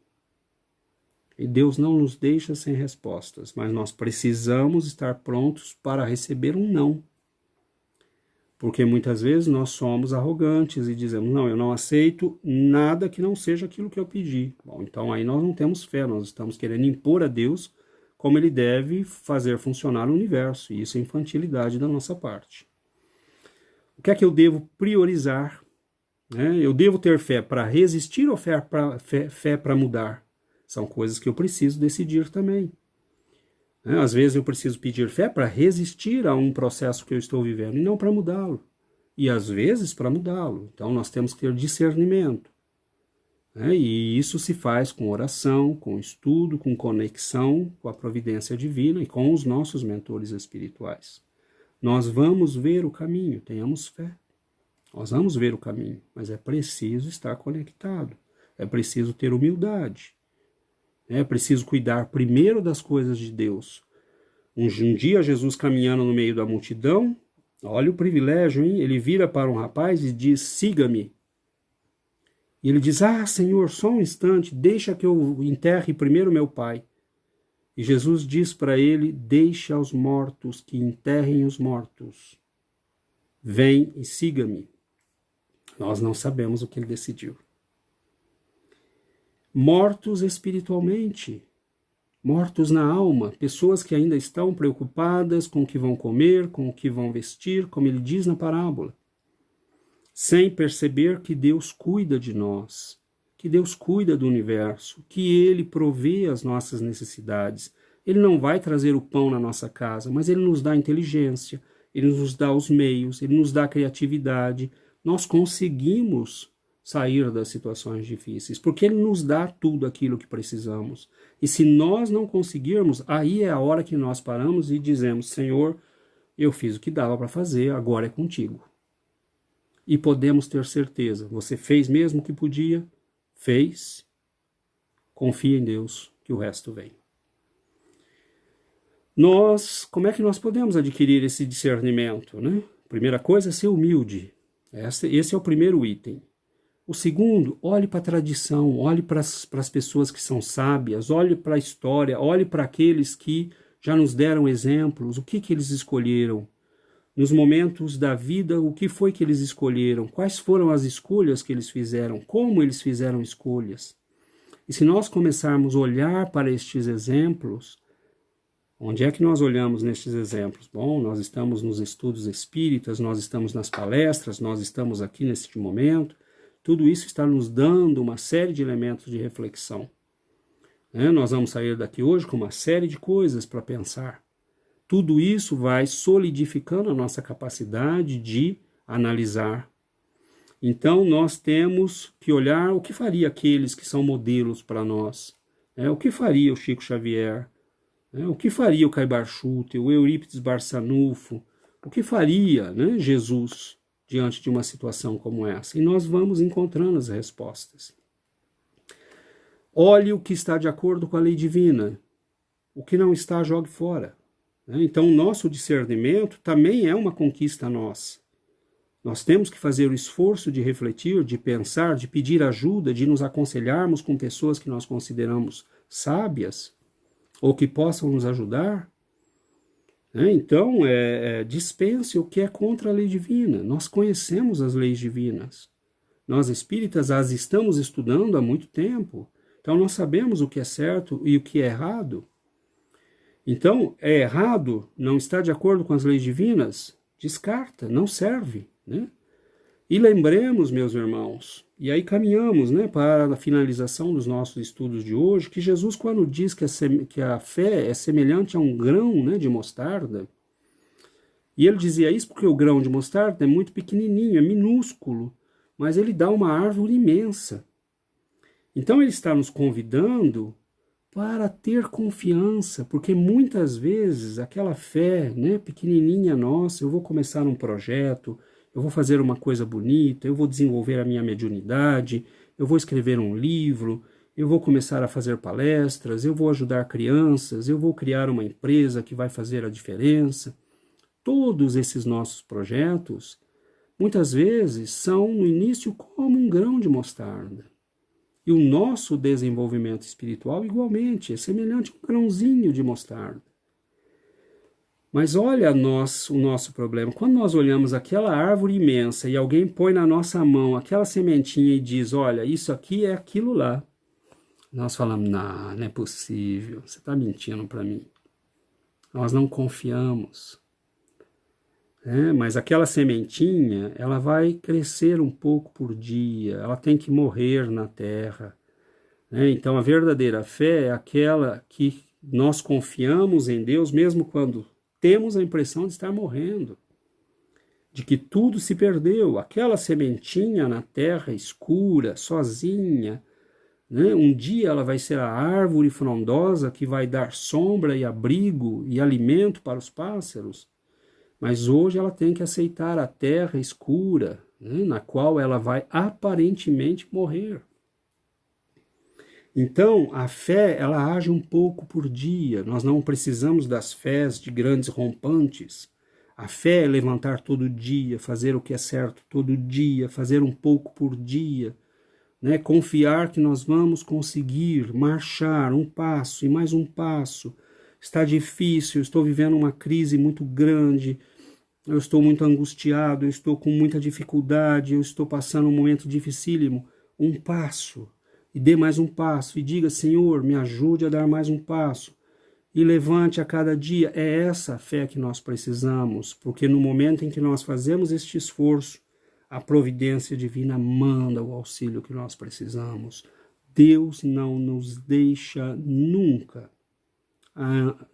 E Deus não nos deixa sem respostas, mas nós precisamos estar prontos para receber um não. Porque muitas vezes nós somos arrogantes e dizemos, não, eu não aceito nada que não seja aquilo que eu pedi. Bom, então aí nós não temos fé, nós estamos querendo impor a Deus como ele deve fazer funcionar o universo, e isso é infantilidade da nossa parte. O que é que eu devo priorizar? Eu devo ter fé para resistir ou fé para mudar? São coisas que eu preciso decidir também. Às vezes eu preciso pedir fé para resistir a um processo que eu estou vivendo e não para mudá-lo. E às vezes para mudá-lo. Então nós temos que ter discernimento. E isso se faz com oração, com estudo, com conexão com a providência divina e com os nossos mentores espirituais. Nós vamos ver o caminho, tenhamos fé. Nós vamos ver o caminho, mas é preciso estar conectado. É preciso ter humildade. É preciso cuidar primeiro das coisas de Deus. Um dia Jesus caminhando no meio da multidão, olha o privilégio, hein? Ele vira para um rapaz e diz, siga-me. E ele diz, Senhor, só um instante, deixa que eu enterre primeiro meu pai. E Jesus diz para ele, deixa aos mortos que enterrem os mortos. Vem e siga-me. Nós não sabemos o que ele decidiu. Mortos espiritualmente, mortos na alma, pessoas que ainda estão preocupadas com o que vão comer, com o que vão vestir, como ele diz na parábola, sem perceber que Deus cuida de nós, que Deus cuida do universo, que Ele provê as nossas necessidades. Ele não vai trazer o pão na nossa casa, mas Ele nos dá inteligência, Ele nos dá os meios, Ele nos dá criatividade. Nós conseguimos sair das situações difíceis, porque Ele nos dá tudo aquilo que precisamos. E se nós não conseguirmos, aí é a hora que nós paramos e dizemos, Senhor, eu fiz o que dava para fazer, agora é contigo. E podemos ter certeza, você fez mesmo o que podia, fez, confia em Deus, que o resto vem. Como é que nós podemos adquirir esse discernimento, né? Primeira coisa é ser humilde, esse é o primeiro item. O segundo, olhe para a tradição, olhe para as pessoas que são sábias, olhe para a história, olhe para aqueles que já nos deram exemplos, o que eles escolheram. Nos momentos da vida, o que foi que eles escolheram? Quais foram as escolhas que eles fizeram? Como eles fizeram escolhas? E se nós começarmos a olhar para estes exemplos, onde é que nós olhamos nestes exemplos? Bom, nós estamos nos estudos espíritas, nós estamos nas palestras, nós estamos aqui neste momento. Tudo isso está nos dando uma série de elementos de reflexão. Nós vamos sair daqui hoje com uma série de coisas para pensar. Tudo isso vai solidificando a nossa capacidade de analisar. Então, nós temos que olhar o que faria aqueles que são modelos para nós. O que faria o Chico Xavier? O que faria o Caibar Schulte, o Eurípides Barçanufo? O que faria, Jesus diante de uma situação como essa? E nós vamos encontrando as respostas. Olhe o que está de acordo com a lei divina. O que não está, jogue fora. Então, o nosso discernimento também é uma conquista nossa. Nós temos que fazer o esforço de refletir, de pensar, de pedir ajuda, de nos aconselharmos com pessoas que nós consideramos sábias ou que possam nos ajudar. Então, dispense o que é contra a lei divina. Nós conhecemos as leis divinas. Nós espíritas as estamos estudando há muito tempo. Então, nós sabemos o que é certo e o que é errado. Então, é errado, não está de acordo com as leis divinas, descarta, não serve. E lembremos, meus irmãos, e aí caminhamos para a finalização dos nossos estudos de hoje, que Jesus, quando diz que a fé é semelhante a um grão de mostarda, e ele dizia isso porque o grão de mostarda é muito pequenininho, é minúsculo, mas ele dá uma árvore imensa. Então ele está nos convidando para ter confiança, porque muitas vezes aquela fé, né, pequenininha nossa, eu vou começar um projeto, eu vou fazer uma coisa bonita, eu vou desenvolver a minha mediunidade, eu vou escrever um livro, eu vou começar a fazer palestras, eu vou ajudar crianças, eu vou criar uma empresa que vai fazer a diferença. Todos esses nossos projetos, muitas vezes, são no início como um grão de mostarda. E o nosso desenvolvimento espiritual, igualmente, é semelhante a um grãozinho de mostarda. Mas olha o nosso problema. Quando nós olhamos aquela árvore imensa e alguém põe na nossa mão aquela sementinha e diz, olha, isso aqui é aquilo lá. Nós falamos, não, não é possível, você está mentindo para mim. Nós não confiamos. Mas aquela sementinha, ela vai crescer um pouco por dia, ela tem que morrer na terra. Então a verdadeira fé é aquela que nós confiamos em Deus mesmo quando temos a impressão de estar morrendo, de que tudo se perdeu. Aquela sementinha na terra escura, sozinha, um dia ela vai ser a árvore frondosa que vai dar sombra e abrigo e alimento para os pássaros. Mas hoje ela tem que aceitar a terra escura, na qual ela vai aparentemente morrer. Então, a fé, ela age um pouco por dia. Nós não precisamos das fés de grandes rompantes. A fé é levantar todo dia, fazer o que é certo todo dia, fazer um pouco por dia, confiar que nós vamos conseguir marchar um passo e mais um passo. Está difícil, estou vivendo uma crise muito grande, eu estou muito angustiado, eu estou com muita dificuldade, eu estou passando um momento dificílimo. Um passo, e dê mais um passo, e diga, Senhor, me ajude a dar mais um passo. E levante a cada dia. É essa a fé que nós precisamos, porque no momento em que nós fazemos este esforço, a providência divina manda o auxílio que nós precisamos. Deus não nos deixa nunca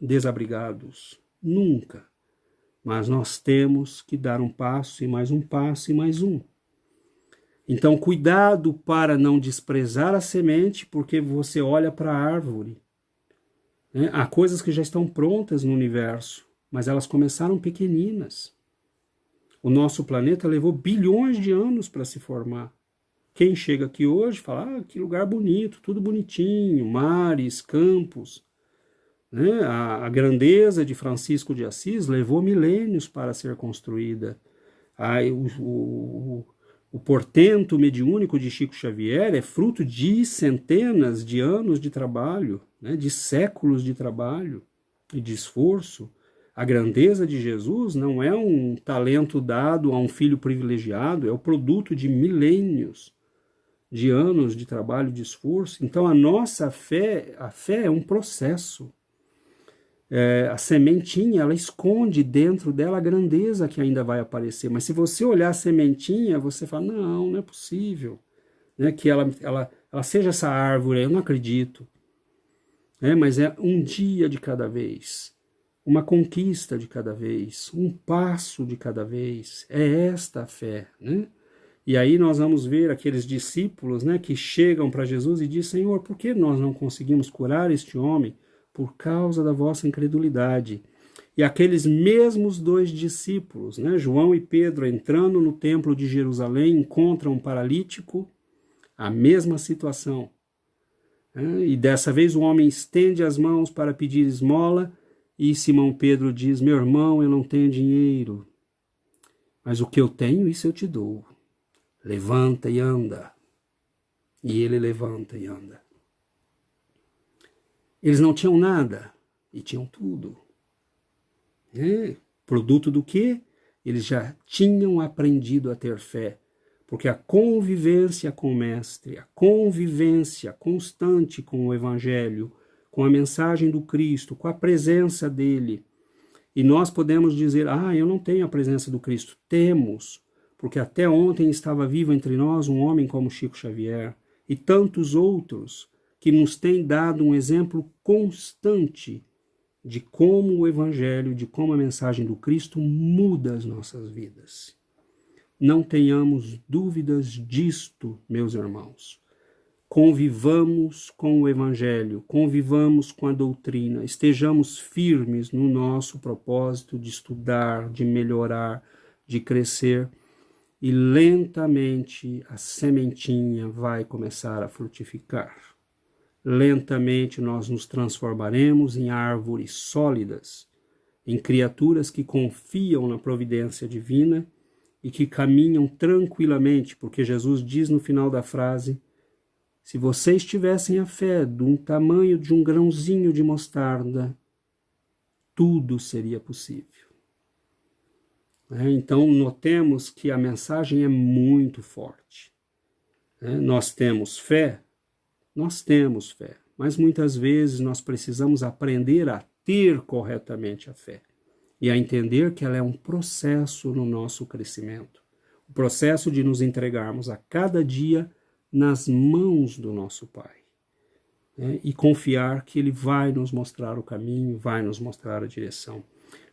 desabrigados, nunca. Mas nós temos que dar um passo, e mais um passo, e mais um. Então, cuidado para não desprezar a semente, porque você olha para a árvore. Há coisas que já estão prontas no universo, mas elas começaram pequeninas. O nosso planeta levou bilhões de anos para se formar. Quem chega aqui hoje fala, que lugar bonito, tudo bonitinho, mares, campos. A grandeza de Francisco de Assis levou milênios para ser construída. O portento mediúnico de Chico Xavier é fruto de centenas de anos de trabalho, de séculos de trabalho e de esforço. A grandeza de Jesus não é um talento dado a um filho privilegiado, é o produto de milênios de anos de trabalho, de esforço. Então a nossa fé, é um processo. A sementinha, ela esconde dentro dela a grandeza que ainda vai aparecer. Mas se você olhar a sementinha, você fala, não é possível, que ela seja essa árvore, eu não acredito. Mas é um dia de cada vez, uma conquista de cada vez, um passo de cada vez. É esta a fé, E aí nós vamos ver aqueles discípulos, que chegam para Jesus e dizem, Senhor, por que nós não conseguimos curar este homem? Por causa da vossa incredulidade. E aqueles mesmos dois discípulos, João e Pedro, entrando no templo de Jerusalém, encontram um paralítico, a mesma situação. E dessa vez o homem estende as mãos para pedir esmola, e Simão Pedro diz, meu irmão, eu não tenho dinheiro, mas o que eu tenho, isso eu te dou. Levanta e anda. E ele levanta e anda. Eles não tinham nada e tinham tudo. Produto do quê? Eles já tinham aprendido a ter fé. Porque a convivência com o Mestre, a convivência constante com o Evangelho, com a mensagem do Cristo, com a presença dele. E nós podemos dizer, eu não tenho a presença do Cristo. Temos, porque até ontem estava vivo entre nós um homem como Chico Xavier e tantos outros que nos tem dado um exemplo constante de como o Evangelho, de como a mensagem do Cristo muda as nossas vidas. Não tenhamos dúvidas disto, meus irmãos. convivamos com o Evangelho, convivamos com a doutrina, estejamos firmes no nosso propósito de estudar, de melhorar, de crescer, e lentamente a sementinha vai começar a frutificar. Lentamente nós nos transformaremos em árvores sólidas, em criaturas que confiam na providência divina e que caminham tranquilamente, porque Jesus diz no final da frase: se vocês tivessem a fé do tamanho de um grãozinho de mostarda, tudo seria possível. Então, notemos que a mensagem é muito forte. Nós temos fé, mas muitas vezes nós precisamos aprender a ter corretamente a fé e a entender que ela é um processo no nosso crescimento. O processo de nos entregarmos a cada dia nas mãos do nosso Pai, e confiar que Ele vai nos mostrar o caminho, vai nos mostrar a direção.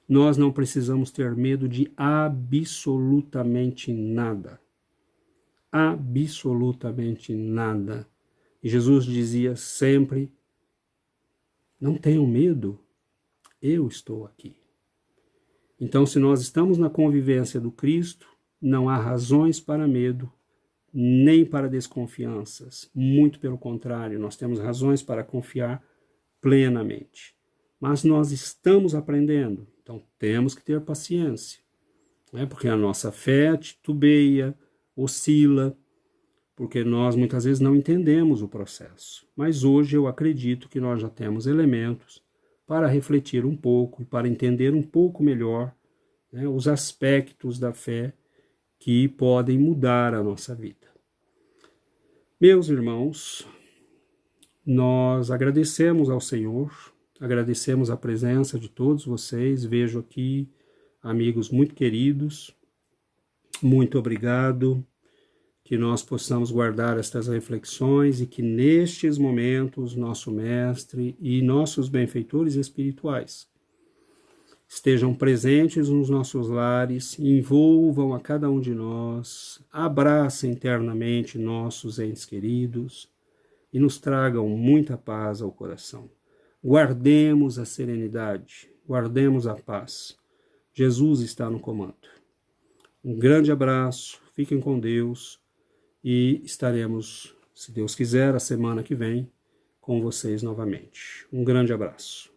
Nós não precisamos ter medo de absolutamente nada. Absolutamente nada. E Jesus dizia sempre: não tenham medo, eu estou aqui. Então, se nós estamos na convivência do Cristo, não há razões para medo, nem para desconfianças. Muito pelo contrário, nós temos razões para confiar plenamente. Mas nós estamos aprendendo, então temos que ter paciência, porque a nossa fé titubeia, oscila, porque nós muitas vezes não entendemos o processo. Mas hoje eu acredito que nós já temos elementos para refletir um pouco e para entender um pouco melhor, os aspectos da fé que podem mudar a nossa vida. Meus irmãos, nós agradecemos ao Senhor, agradecemos a presença de todos vocês. Vejo aqui amigos muito queridos. Muito obrigado. Que nós possamos guardar estas reflexões e que nestes momentos nosso Mestre e nossos benfeitores espirituais estejam presentes nos nossos lares, envolvam a cada um de nós, abracem internamente nossos entes queridos e nos tragam muita paz ao coração. Guardemos a serenidade, guardemos a paz. Jesus está no comando. Um grande abraço, fiquem com Deus e estaremos, se Deus quiser, a semana que vem com vocês novamente. Um grande abraço.